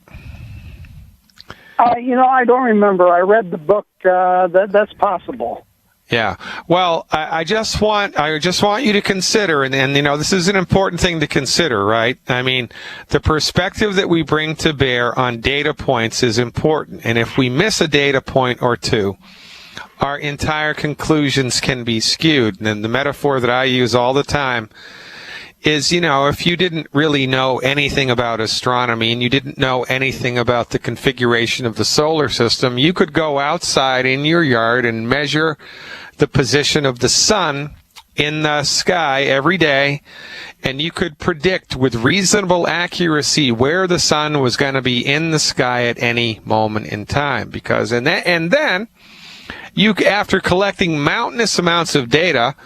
I don't remember. I read the book. That's possible. Yeah. Well, I just want you to consider, and you know, this is an important thing to consider, right? I mean, the perspective that we bring to bear on data points is important, and if we miss a data point or two, our entire conclusions can be skewed. And the metaphor that I use all the time is, you know, if you didn't really know anything about astronomy and you didn't know anything about the configuration of the solar system, you could go outside in your yard and measure the position of the sun in the sky every day, and you could predict with reasonable accuracy where the sun was going to be in the sky at any moment in time. Because and then you, after collecting mountainous amounts of data,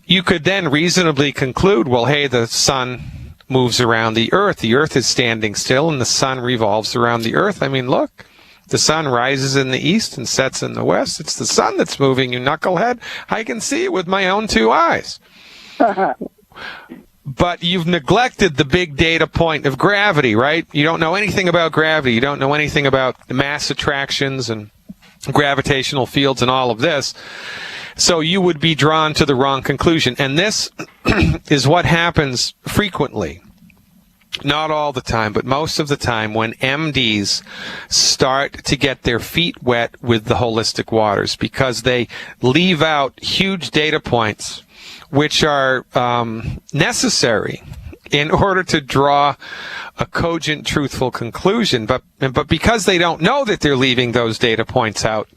you could then reasonably conclude, well, hey, the sun moves around the earth. The earth is standing still and the sun revolves around the earth. I mean, look, the sun rises in the east and sets in the west. It's the sun that's moving, you knucklehead. I can see it with my own two eyes. But you've neglected the big data point of gravity, right? You don't know anything about gravity. You don't know anything about mass attractions and gravitational fields and all of this. So you would be drawn to the wrong conclusion. And this is what happens frequently. Not all the time, but most of the time when MDs start to get their feet wet with the holistic waters, because they leave out huge data points which are necessary in order to draw a cogent, truthful conclusion. But because they don't know that they're leaving those data points out,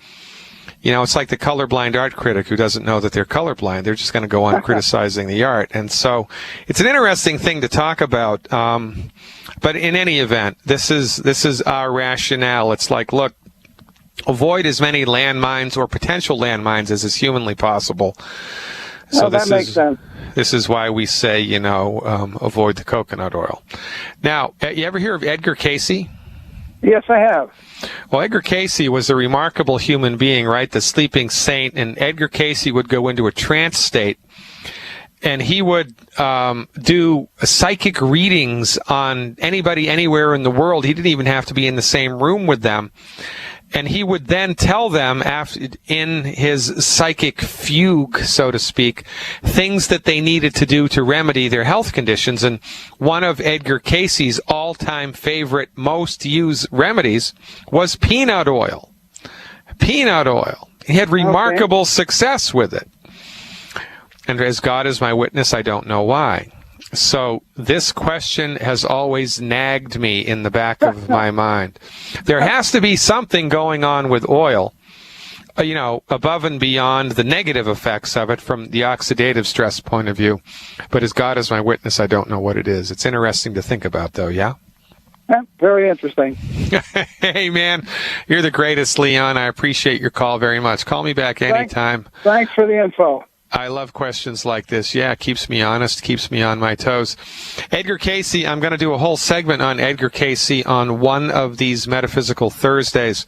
you know, it's like the colorblind art critic who doesn't know that they're colorblind. They're just going to go on criticizing the art. And so it's an interesting thing to talk about. But in any event, this is our rationale. It's like, look, avoid as many landmines or potential landmines as is humanly possible. So that makes sense. This is why we say, you know, avoid the coconut oil. Now, you ever hear of Edgar Cayce? Yes, I have. Well, Edgar Cayce was a remarkable human being, right? The sleeping saint. And Edgar Cayce would go into a trance state, and he would do psychic readings on anybody anywhere in the world. He didn't even have to be in the same room with them. And he would then tell them, in his psychic fugue, so to speak, things that they needed to do to remedy their health conditions. And one of Edgar Cayce's all-time favorite, most used remedies was peanut oil. Peanut oil. He had remarkable success with it. And as God is my witness, I don't know why. So this question has always nagged me in the back of my mind. There has to be something going on with oil, you know, above and beyond the negative effects of it from the oxidative stress point of view. But as God is my witness, I don't know what it is. It's interesting to think about, though, yeah? Yeah, very interesting. Hey, man, you're the greatest, Leon. I appreciate your call very much. Call me back anytime. Thanks for the info. I love questions like this. Yeah, it keeps me honest, keeps me on my toes. Edgar Cayce, I'm going to do a whole segment on Edgar Cayce on one of these Metaphysical Thursdays.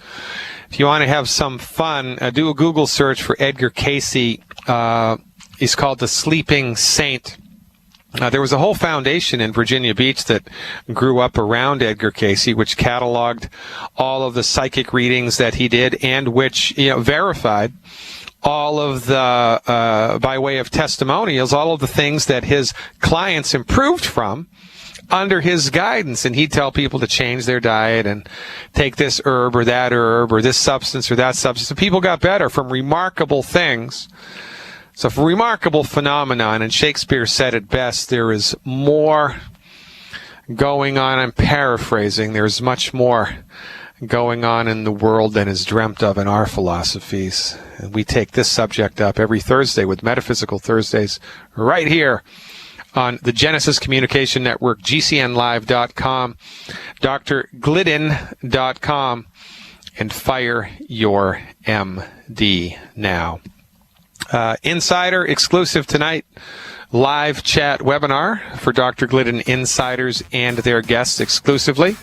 If you want to have some fun, do a Google search for Edgar Cayce. He's called the Sleeping Saint. There was a whole foundation in Virginia Beach that grew up around Edgar Cayce, which cataloged all of the psychic readings that he did and which, you know, verified all of the, by way of testimonials, all of the things that his clients improved from under his guidance. And he'd tell people to change their diet and take this herb or this substance or that substance. And people got better from remarkable things. So for remarkable phenomenon, and Shakespeare said it best, there is more going on. I'm paraphrasing. There's much more going on in the world than is dreamt of in our philosophies. And we take this subject up every Thursday with Metaphysical Thursdays right here on the Genesis Communication Network, GCNlive.com, drglidden.com, and Fire Your MD now. Insider exclusive tonight, live chat webinar for Dr. Glidden insiders and their guests exclusively.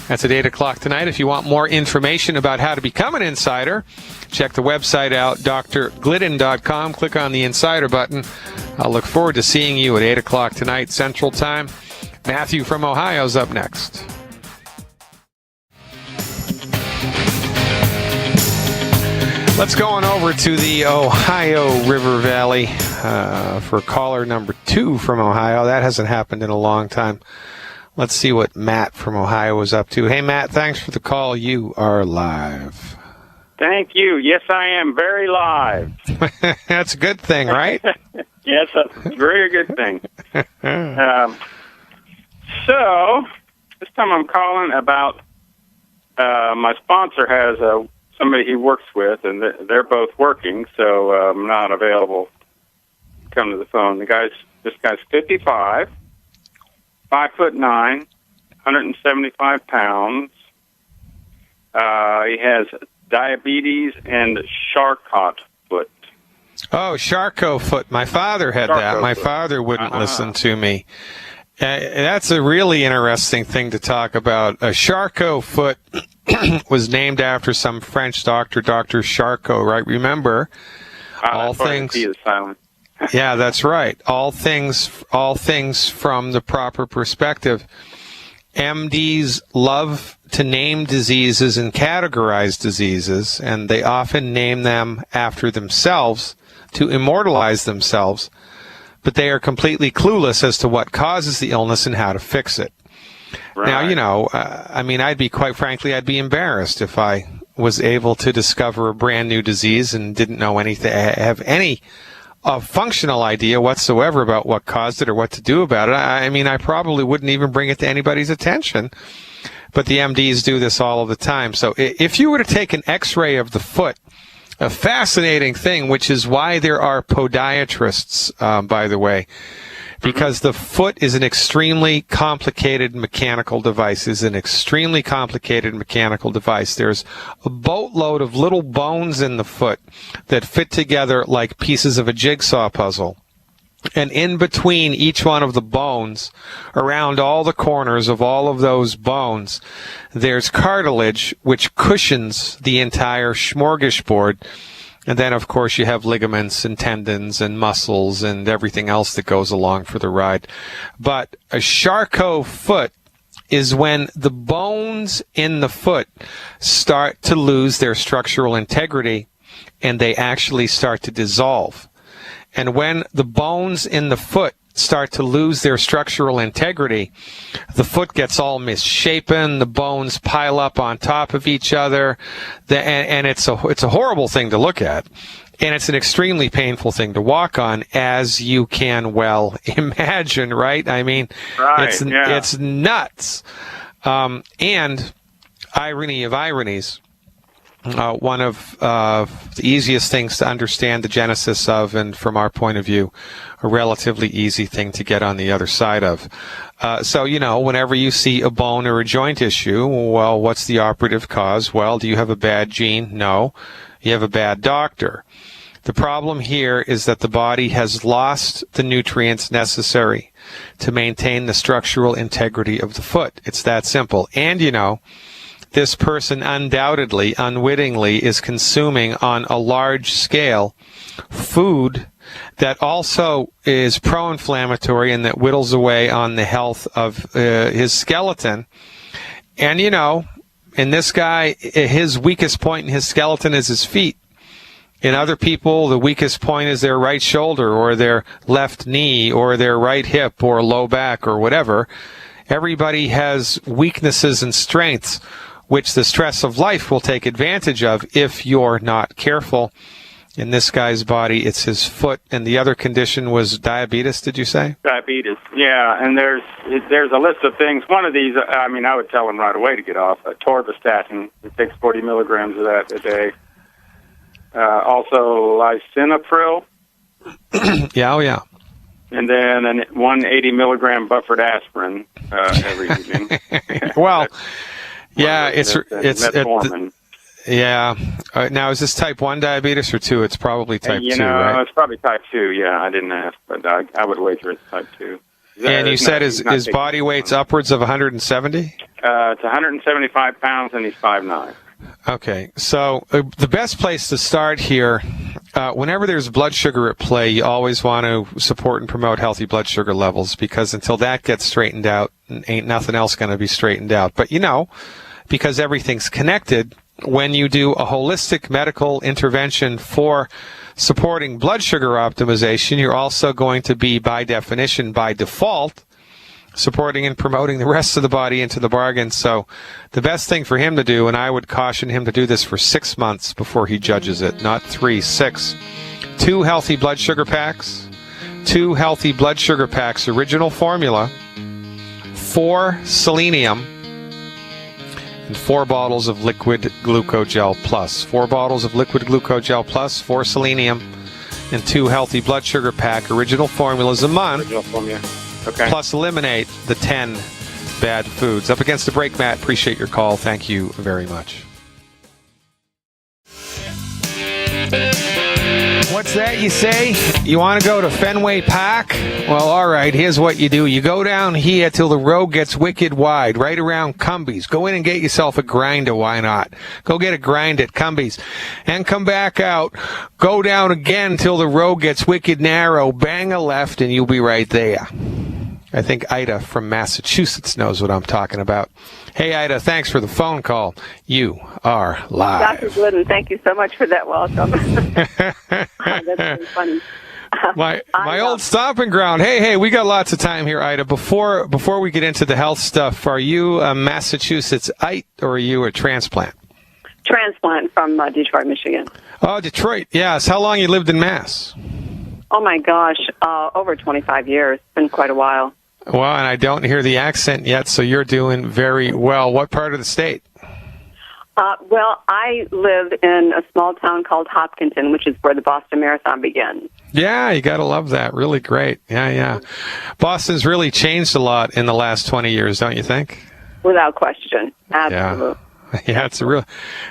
That's at 8 o'clock tonight. If you want more information about how to become an insider, check the website out, drglidden.com. Click on the insider button. I'll look forward to seeing you at 8 o'clock tonight, Central Time. Matthew from Ohio's up next. Let's go on over to the Ohio River Valley for caller number 2 from Ohio. That hasn't happened in a long time. Let's see what Matt from Ohio is up to. Hey, Matt, thanks for the call. You are live. Thank you. Yes, I am very live. That's a good thing, right? Yes, that's a very good thing. So, this time I'm calling about my sponsor has somebody he works with, and they're both working, so I'm not available to come to the phone. This guy's 55, 5'9", 175 pounds. He has diabetes and Charcot foot. Oh, Charcot foot. My father had that. My foot. father wouldn't listen to me. That's a really interesting thing to talk about. A Charcot foot was named after some French doctor, Dr. Charcot, right? Remember, all things. He is silent. Yeah, that's right. All things from the proper perspective. MDs love to name diseases and categorize diseases, and they often name them after themselves to immortalize themselves, but they are completely clueless as to what causes the illness and how to fix it. Right. Now, you know, I'd be embarrassed if I was able to discover a brand new disease and didn't know anything, have any functional idea whatsoever about what caused it or what to do about it. I probably wouldn't even bring it to anybody's attention. But the MDs do this all of the time. So if you were to take an X-ray of the foot, a fascinating thing, which is why there are podiatrists, by the way, because the foot is an extremely complicated mechanical device, There's a boatload of little bones in the foot that fit together like pieces of a jigsaw puzzle. And in between each one of the bones, around all the corners of all of those bones, there's cartilage which cushions the entire smorgasbord. And then, of course, you have ligaments and tendons and muscles and everything else that goes along for the ride. But a Charcot foot is when the bones in the foot start to lose their structural integrity and they actually start to dissolve. And when the bones in the foot start to lose their structural integrity, the foot gets all misshapen, the bones pile up on top of each other, and it's a horrible thing to look at. And it's an extremely painful thing to walk on, as you can well imagine, right? I mean, it's nuts. And irony of ironies, one of the easiest things to understand the genesis of, and from our point of view, a relatively easy thing to get on the other side of. So, you know, whenever you see a bone or a joint issue, well, what's the operative cause? Well, do you have a bad gene? No. You have a bad doctor. The problem here is that the body has lost the nutrients necessary to maintain the structural integrity of the foot. It's that simple. And, you know, this person undoubtedly, unwittingly, is consuming on a large scale food that also is pro-inflammatory and that whittles away on the health of his skeleton. And, you know, in this guy, his weakest point in his skeleton is his feet. In other people, the weakest point is their right shoulder or their left knee or their right hip or low back or whatever. Everybody has weaknesses and strengths which the stress of life will take advantage of if you're not careful. In this guy's body, it's his foot, and the other condition was diabetes, did you say? Diabetes, yeah, and there's a list of things. One of these, I would tell him right away to get off. Torvastatin, he takes 40 milligrams of that a day. Also, lisinopril. Yeah. And then 180 milligram buffered aspirin every evening. Well, yeah, it's metformin. Yeah. Now, is this type 1 diabetes or 2? It's probably type 2, right? It's probably type 2, yeah. I didn't ask, but I would wager it's type 2. And you said his body weight's upwards of 170? It's 175 pounds, and he's 5'9". Okay. So the best place to start here, whenever there's blood sugar at play, you always want to support and promote healthy blood sugar levels, because until that gets straightened out, ain't nothing else going to be straightened out. But, you know, because everything's connected, when you do a holistic medical intervention for supporting blood sugar optimization, you're also going to be, by definition, by default, supporting and promoting the rest of the body into the bargain. So the best thing for him to do, and I would caution him to do this for 6 months before he judges it, not 3, 6. 2 healthy blood sugar packs, 2 healthy blood sugar packs, original formula, 4 selenium, and 4 bottles of liquid glucogel plus. 4 bottles of liquid glucogel plus, 4 selenium, and 2 healthy blood sugar pack, original formulas a month. Original formula. Okay. Plus eliminate the 10 bad foods. Up against the break, Matt. Appreciate your call. Thank you very much. What's that you say? You want to go to Fenway Park? Well, all right, here's what you do. You go down here till the road gets wicked wide, right around Cumbies. Go in and get yourself a grinder, why not? Go get a grind at Cumbies. And come back out. Go down again till the road gets wicked narrow. Bang a left and you'll be right there. I think Ida from Massachusetts knows what I'm talking about. Hey, Ida, thanks for the phone call. You are live. Dr. Glidden, thank you so much for that welcome. That's really funny. My old stomping ground. Hey, we got lots of time here, Ida. Before we get into the health stuff, are you a Massachusettsite or are you a transplant? Transplant from Detroit, Michigan. Oh, Detroit. Yes. How long you lived in Mass? Oh, my gosh, over 25 years. It's been quite a while. Well, and I don't hear the accent yet, so you're doing very well. What part of the state? Well, I live in a small town called Hopkinton, which is where the Boston Marathon begins. Yeah, you got to love that. Really great. Yeah. Boston's really changed a lot in the last 20 years, don't you think? Without question. Absolutely. Yeah, it's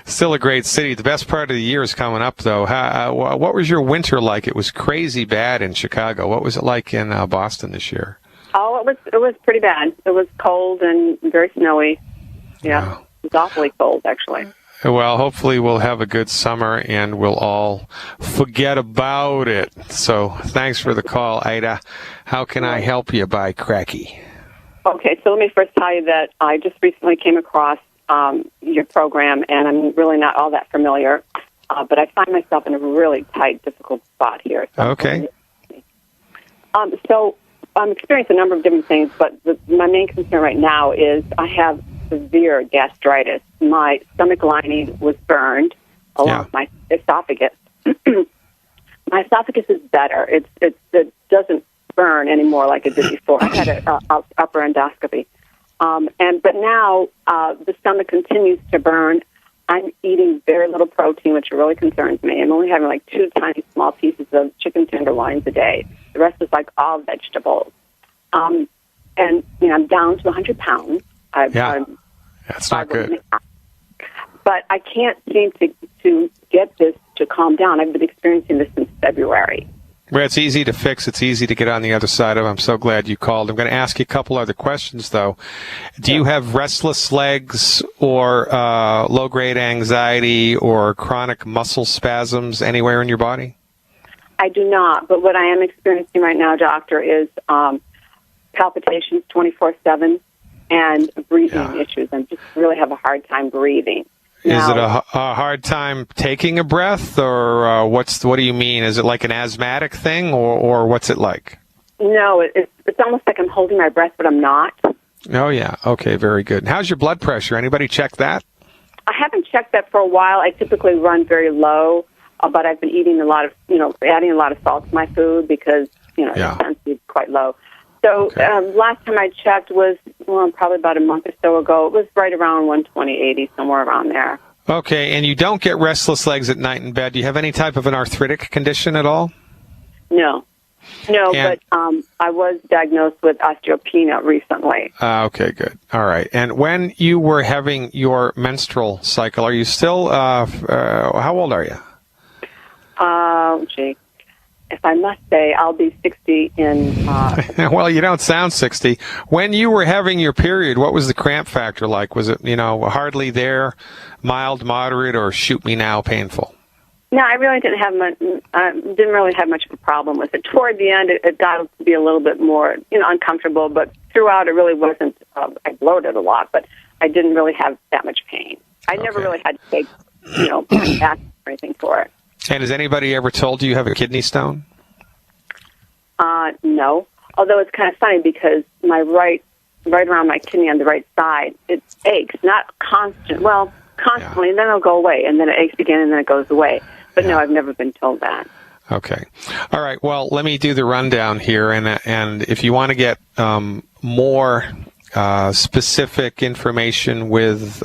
still a great city. The best part of the year is coming up, though. What was your winter like? It was crazy bad in Chicago. What was it like in Boston this year? Oh, it was pretty bad. It was cold and very snowy. Yeah, wow. It was awfully cold, actually. Well, hopefully we'll have a good summer and we'll all forget about it. So thanks for the call, Ida. How can I help you by Cracky? Okay, so let me first tell you that I just recently came across your program, and I'm really not all that familiar, but I find myself in a really tight, difficult spot here. So okay. So I'm experiencing a number of different things, but my main concern right now is I have severe gastritis. My stomach lining was burned along with my esophagus. My esophagus is better. It doesn't burn anymore like it did before. I had an upper endoscopy. But now the stomach continues to burn. I'm eating very little protein, which really concerns me. I'm only having like 2 tiny small pieces of chicken tenderloins a day. The rest is like all vegetables. And I'm down to 100 pounds. That's not good. But I can't seem to get this to calm down. I've been experiencing this since February. Well, it's easy to fix. It's easy to get on the other side of. I'm so glad you called. I'm going to ask you a couple other questions, though. Do you have restless legs or low-grade anxiety or chronic muscle spasms anywhere in your body? I do not, but what I am experiencing right now, doctor, is palpitations 24/7 and breathing issues. I just really have a hard time breathing. Is it a hard time taking a breath, or what do you mean? Is it like an asthmatic thing, or what's it like? No, it's almost like I'm holding my breath, but I'm not. Oh, yeah. Okay, very good. How's your blood pressure? Anybody check that? I haven't checked that for a while. I typically run very low, but I've been eating a lot of, adding a lot of salt to my food because, it tends to be quite low. So last time I checked was probably about a month or so ago. It was right around 120/80, somewhere around there. Okay, and you don't get restless legs at night in bed. Do you have any type of an arthritic condition at all? No, but I was diagnosed with osteopenia recently. Okay, good. All right. And when you were having your menstrual cycle, are you still, how old are you? If I must say, I'll be 60 in... Well, you don't sound 60. When you were having your period, what was the cramp factor like? Was it, hardly there, mild, moderate, or shoot me now, painful? No, I really didn't have much. Didn't really have much of a problem with it. Toward the end, it got to be a little bit more, uncomfortable. But throughout, it really wasn't. I bloated a lot, but I didn't really have that much pain. I never Okay. really had to take, action or anything for it. And has anybody ever told you have a kidney stone? No. Although it's kind of funny because my right around my kidney on the right side, it aches, not constant. Well, constantly, and then it'll go away, and then it aches again, and then it goes away. But no, I've never been told that. Okay. All right. Well, let me do the rundown here, and if you want to get more specific information with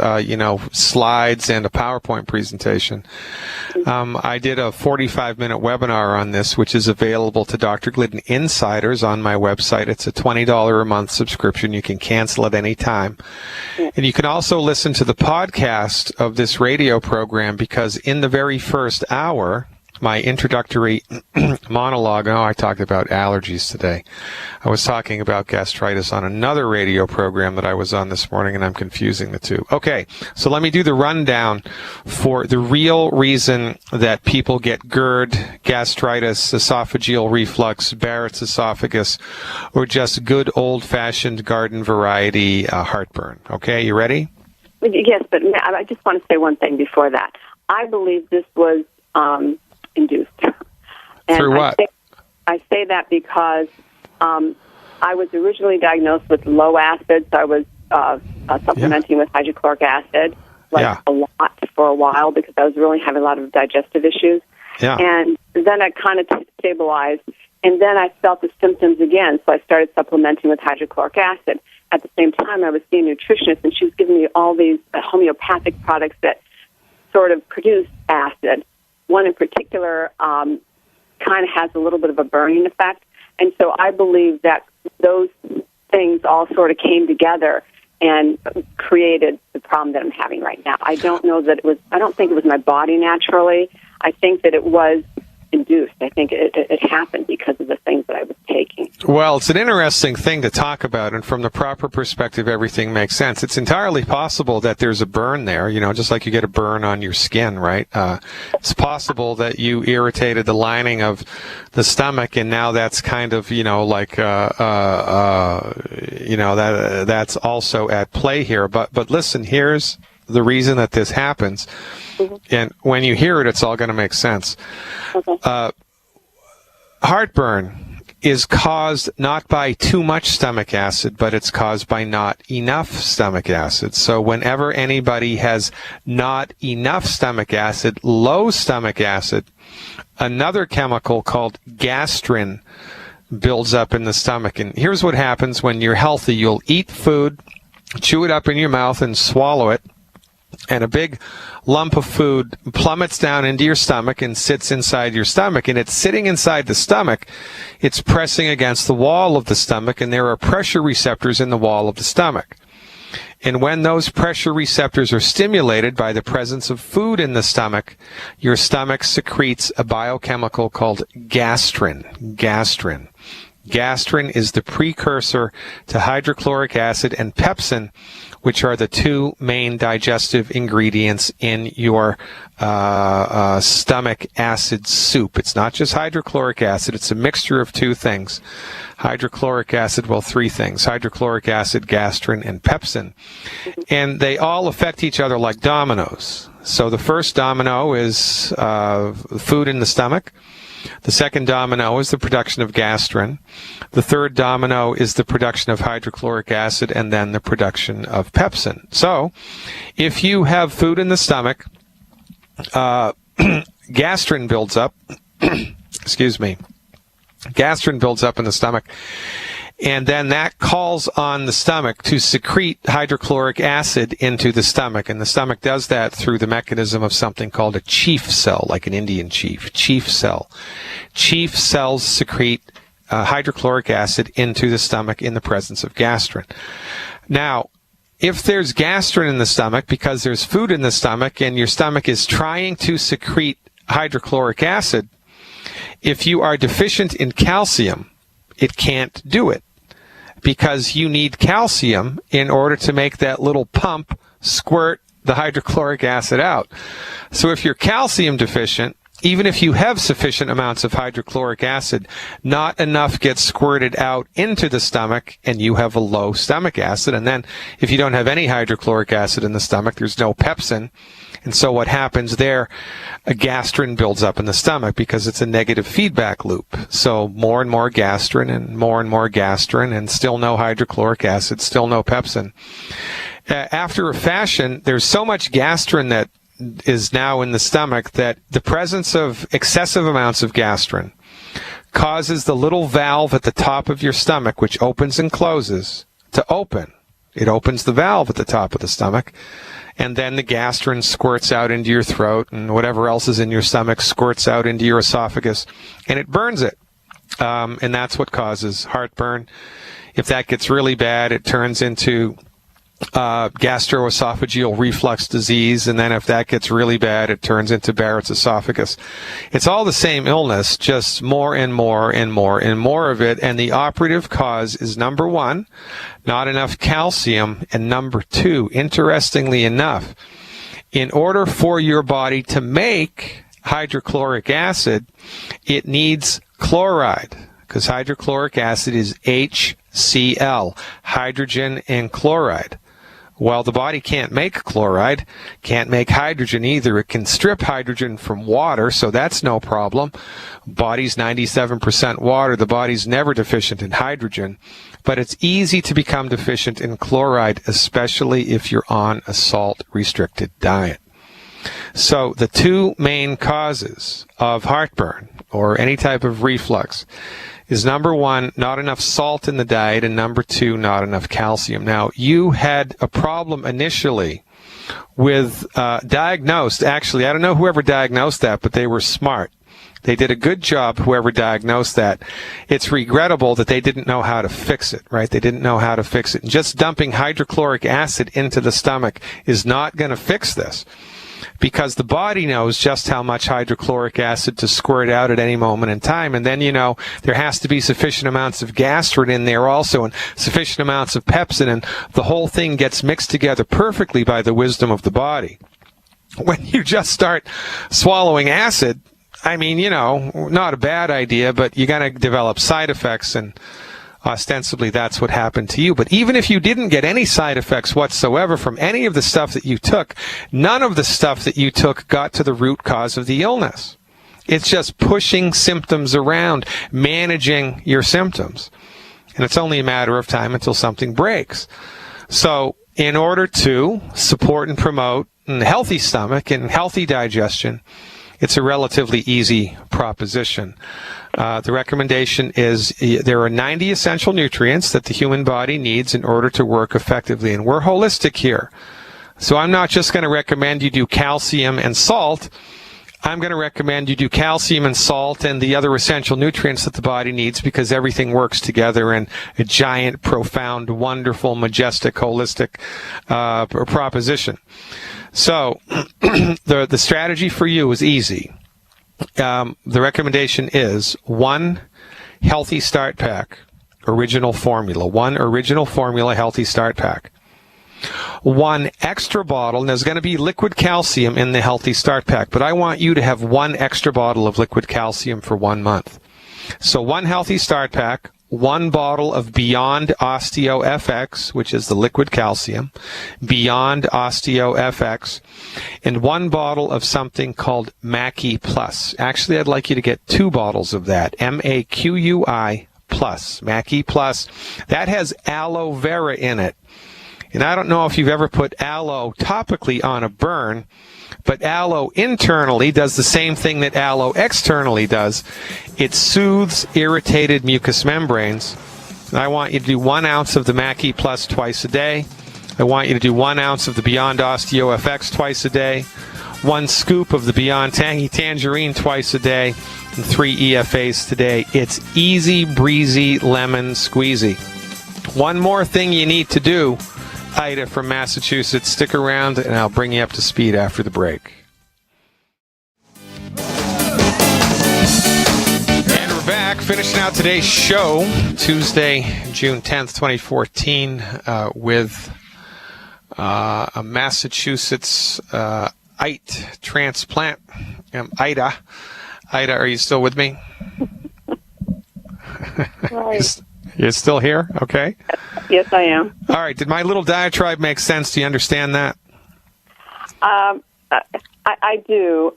slides and a PowerPoint presentation, I did a 45-minute webinar on this, which is available to Dr. Glidden Insiders on my website. It's a $20 a month subscription. You can cancel at any time. And you can also listen to the podcast of this radio program, because in the very first hour, my introductory monologue, I talked about allergies today. I was talking about gastritis on another radio program that I was on this morning, and I'm confusing the two. Okay, so let me do the rundown for the real reason that people get GERD, gastritis, esophageal reflux, Barrett's esophagus, or just good old-fashioned garden variety heartburn. Okay, you ready? Yes, but I just want to say one thing before that. I believe this was induced. And Through what? I say that because I was originally diagnosed with low acid, so I was supplementing with hydrochloric acid a lot for a while because I was really having a lot of digestive issues. Yeah. And then I kind of stabilized, and then I felt the symptoms again, so I started supplementing with hydrochloric acid. At the same time, I was seeing a nutritionist, and she was giving me all these homeopathic products that sort of produce acid. One in particular kind of has a little bit of a burning effect. And so I believe that those things all sort of came together and created the problem that I'm having right now. I don't think it was my body naturally. I think that it was induced. I think it happened because of the things that I was taking. Well, it's an interesting thing to talk about, and from the proper perspective, everything makes sense. It's entirely possible that there's a burn there, just like you get a burn on your skin, right? It's possible that you irritated the lining of the stomach, and now that's kind of, that's also at play here. But listen, here's the reason that this happens. Mm-hmm. And when you hear it, it's all going to make sense. Okay. Heartburn is caused not by too much stomach acid, but it's caused by not enough stomach acid. So whenever anybody has not enough stomach acid, low stomach acid, another chemical called gastrin builds up in the stomach. And here's what happens when you're healthy. You'll eat food, chew it up in your mouth, and swallow it. And a big lump of food plummets down into your stomach and sits inside your stomach. And it's sitting inside the stomach. It's pressing against the wall of the stomach, and there are pressure receptors in the wall of the stomach. And when those pressure receptors are stimulated by the presence of food in the stomach, your stomach secretes a biochemical called gastrin. Gastrin. Gastrin is the precursor to hydrochloric acid and pepsin, which are the two main digestive ingredients in your stomach acid soup. It's not just hydrochloric acid. It's a mixture of two things. Hydrochloric acid, three things. Hydrochloric acid, gastrin, and pepsin. And they all affect each other like dominoes. So the first domino is food in the stomach. The second domino is the production of gastrin. The third domino is the production of hydrochloric acid, and then the production of pepsin. So, if you have food in the stomach, gastrin builds up. Excuse me. Gastrin builds up in the stomach, and then that calls on the stomach to secrete hydrochloric acid into the stomach. And the stomach does that through the mechanism of something called a chief cell, like an Indian chief. Chief cell. Chief cells secrete hydrochloric acid into the stomach in the presence of gastrin. Now, if there's gastrin in the stomach because there's food in the stomach and your stomach is trying to secrete hydrochloric acid, if you are deficient in calcium, it can't do it, because you need calcium in order to make that little pump squirt the hydrochloric acid out. So if you're calcium deficient even if you have sufficient amounts of hydrochloric acid, not enough gets squirted out into the stomach, and you have a low stomach acid. And then if you don't have any hydrochloric acid in the stomach, there's no pepsin. And so what happens there, a gastrin builds up in the stomach because it's a negative feedback loop. So more and more gastrin and more gastrin, and still no hydrochloric acid, still no pepsin. After a fashion, there's so much gastrin that is now in the stomach that the presence of excessive amounts of gastrin causes the little valve at the top of your stomach, which opens and closes, to open. It opens the valve at the top of the stomach, and then the gastrin squirts out into your throat, and whatever else is in your stomach squirts out into your esophagus, and it burns it. And that's what causes heartburn. If that gets really bad, it turns into gastroesophageal reflux disease, and then if that gets really bad, it turns into Barrett's esophagus. It's all the same illness, just more and more of it, and the operative cause is, number one, not enough calcium, and number two, interestingly enough, in order for your body to make hydrochloric acid, it needs chloride, because hydrochloric acid is HCl, hydrogen and chloride. Well, the body can't make chloride, can't make hydrogen either. It can strip hydrogen from water, so that's no problem. Body's 97% water. The body's never deficient in hydrogen, but it's easy to become deficient in chloride, especially if you're on a salt-restricted diet. So the two main causes of heartburn or any type of reflux is, number one, not enough salt in the diet, and number two, not enough calcium. Now, you had a problem initially with diagnosed, actually, I don't know whoever diagnosed that, but they were smart. They did a good job, whoever diagnosed that. It's regrettable that they didn't know how to fix it, right? They didn't know how to fix it. And just dumping hydrochloric acid into the stomach is not going to fix this, because the body knows just how much hydrochloric acid to squirt out at any moment in time. And then, there has to be sufficient amounts of gastrin in there also, and sufficient amounts of pepsin, and the whole thing gets mixed together perfectly by the wisdom of the body. When you just start swallowing acid, not a bad idea, but you're going to develop side effects, and ostensibly that's what happened to you. But even if you didn't get any side effects whatsoever from any of the stuff that you took, none of the stuff that you took got to the root cause of the illness. It's just pushing symptoms around, managing your symptoms. And it's only a matter of time until something breaks. So in order to support and promote a healthy stomach and healthy digestion, it's a relatively easy proposition. The recommendation is there are 90 essential nutrients that the human body needs in order to work effectively, and we're holistic here. So I'm not just going to recommend you do calcium and salt. I'm going to recommend you do calcium and salt and the other essential nutrients that the body needs, because everything works together in a giant, profound, wonderful, majestic, holistic proposition. So the strategy for you is easy. The recommendation is 1 Healthy Start Pack, original formula. 1 original formula Healthy Start Pack. 1 extra bottle, and there's going to be liquid calcium in the Healthy Start Pack, but I want you to have 1 extra bottle of liquid calcium for 1 month. So 1 Healthy Start Pack, 1 bottle of Beyond Osteo FX, which is the liquid calcium, Beyond Osteo FX, and 1 bottle of something called Maqui Plus. Actually, I'd like you to get 2 bottles of that, MAQUI Plus, Maqui Plus. That has aloe vera in it. And I don't know if you've ever put aloe topically on a burn, but aloe internally does the same thing that aloe externally does. It soothes irritated mucous membranes. And I want you to do 1 ounce of the Maqui Plus twice a day. I want you to do 1 ounce of the Beyond Osteo FX twice a day, 1 scoop of the Beyond Tangy Tangerine twice a day, and 3 EFAs today. It's easy breezy lemon squeezy. One more thing you need to do, Ida from Massachusetts. Stick around, and I'll bring you up to speed after the break. And we're back, finishing out today's show, Tuesday, June 10th, 2014, with a Massachusetts IT transplant. Ida. Ida, are you still with me? Right. You're still here? Okay. Yes, I am. All right. Did my little diatribe make sense? Do you understand that? I do.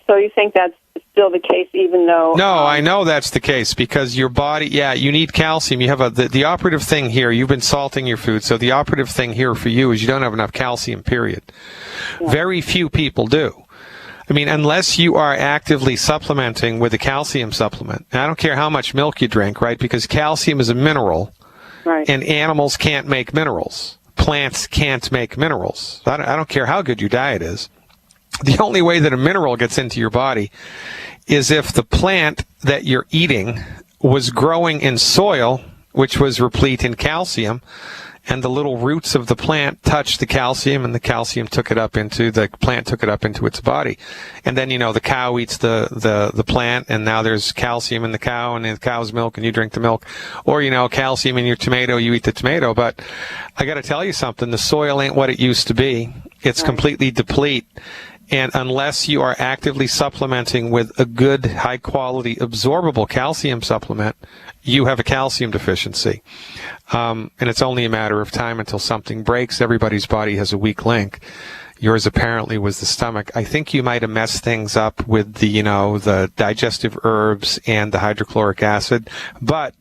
So you think that's still the case, even though... No, I know that's the case because your body, you need calcium. You have the operative thing here. You've been salting your food, so the operative thing here for you is you don't have enough calcium, period. Yeah. Very few people do. I mean, unless you are actively supplementing with a calcium supplement. And I don't care how much milk you drink, right? Because calcium is a mineral, right, and animals can't make minerals. Plants can't make minerals. I don't care how good your diet is. The only way that a mineral gets into your body is if the plant that you're eating was growing in soil, which was replete in calcium, and the little roots of the plant touched the calcium, and the calcium the plant took it up into its body. And then, the cow eats the plant, and now there's calcium in the cow, and the cow's milk, and you drink the milk. Or, calcium in your tomato, you eat the tomato. But I got to tell you something, the soil ain't what it used to be. It's completely deplete. And unless you are actively supplementing with a good, high-quality, absorbable calcium supplement, you have a calcium deficiency. And it's only a matter of time until something breaks. Everybody's body has a weak link. Yours apparently was the stomach. I think you might have messed things up with the digestive herbs and the hydrochloric acid. But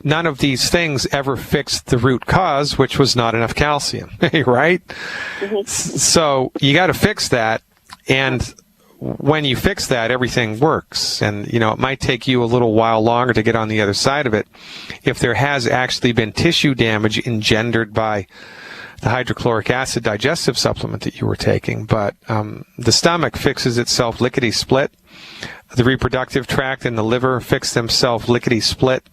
none of these things ever fixed the root cause, which was not enough calcium, right? Mm-hmm. So you got to fix that. And when you fix that, everything works. And, it might take you a little while longer to get on the other side of it if there has actually been tissue damage engendered by the hydrochloric acid digestive supplement that you were taking. But the stomach fixes itself lickety-split. The reproductive tract and the liver fix themselves lickety-split.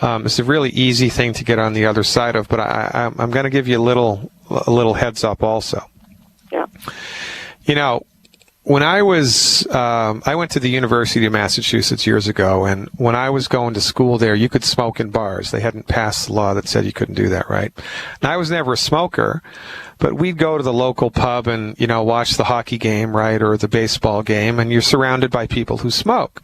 It's a really easy thing to get on the other side of, but I'm going to give you a little heads up also. Yeah. When I went to the University of Massachusetts years ago, and when I was going to school there, you could smoke in bars. They hadn't passed the law that said you couldn't do that, right? And I was never a smoker, but we'd go to the local pub and, watch the hockey game, right, or the baseball game, and you're surrounded by people who smoke.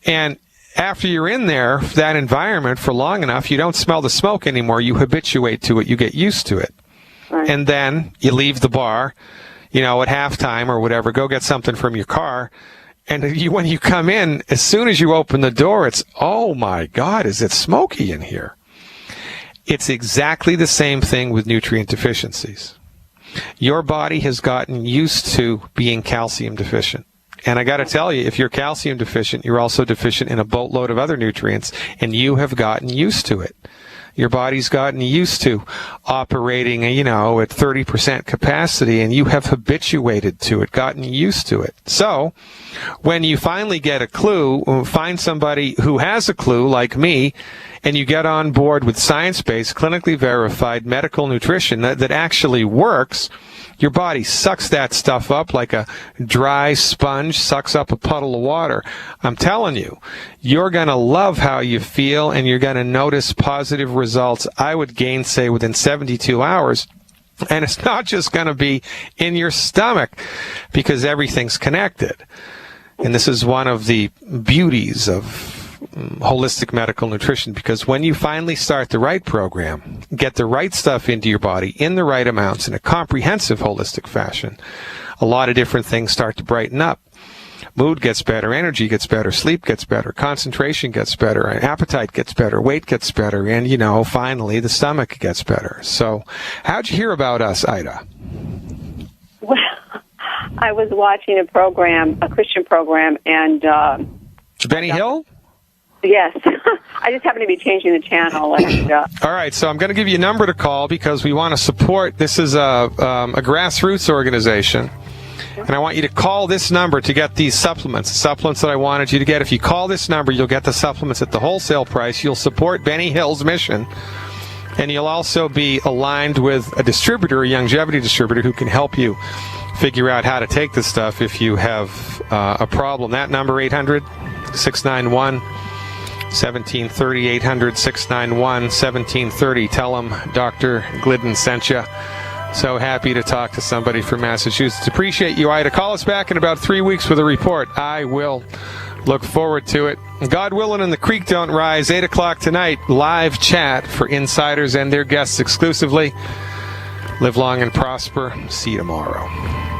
And after you're in there, that environment for long enough, you don't smell the smoke anymore. You habituate to it. You get used to it. Right. And then you leave the bar, at halftime or whatever, go get something from your car. And when you come in, as soon as you open the door, it's, oh my God, is it smoky in here? It's exactly the same thing with nutrient deficiencies. Your body has gotten used to being calcium deficient. And I got to tell you, if you're calcium deficient, you're also deficient in a boatload of other nutrients, and you have gotten used to it. Your body's gotten used to operating, at 30% capacity, and you have habituated to it, gotten used to it. So, when you finally get a clue, find somebody who has a clue, like me, and you get on board with science-based, clinically verified medical nutrition that actually works, your body sucks that stuff up like a dry sponge sucks up a puddle of water. I'm telling you, you're going to love how you feel, and you're going to notice positive results, I would say within 72 hours. And it's not just going to be in your stomach, because everything's connected. And this is one of the beauties of holistic medical nutrition, because when you finally start the right program, get the right stuff into your body in the right amounts in a comprehensive holistic fashion, a lot of different things start to brighten up. Mood gets better, energy gets better, sleep gets better, concentration gets better, appetite gets better, weight gets better, and, finally the stomach gets better. So how'd you hear about us, Ida? Well, I was watching a Christian program, and... Benny Hill? Yes. I just happen to be changing the channel. And, all right, so I'm going to give you a number to call because we want to support. This is a grassroots organization, and I want you to call this number to get these supplements, the supplements that I wanted you to get. If you call this number, you'll get the supplements at the wholesale price. You'll support Benny Hill's mission, and you'll also be aligned with a distributor, a longevity distributor, who can help you figure out how to take this stuff if you have a problem. That number, 800-691-1730, 800-691-1730. Tell them Dr. Glidden sent you. So happy to talk to somebody from Massachusetts. Appreciate you, Ida. Call us back in about 3 weeks with a report. I will look forward to it. God willing and the creek don't rise, 8 o'clock tonight, live chat for insiders and their guests exclusively. Live long and prosper. See you tomorrow.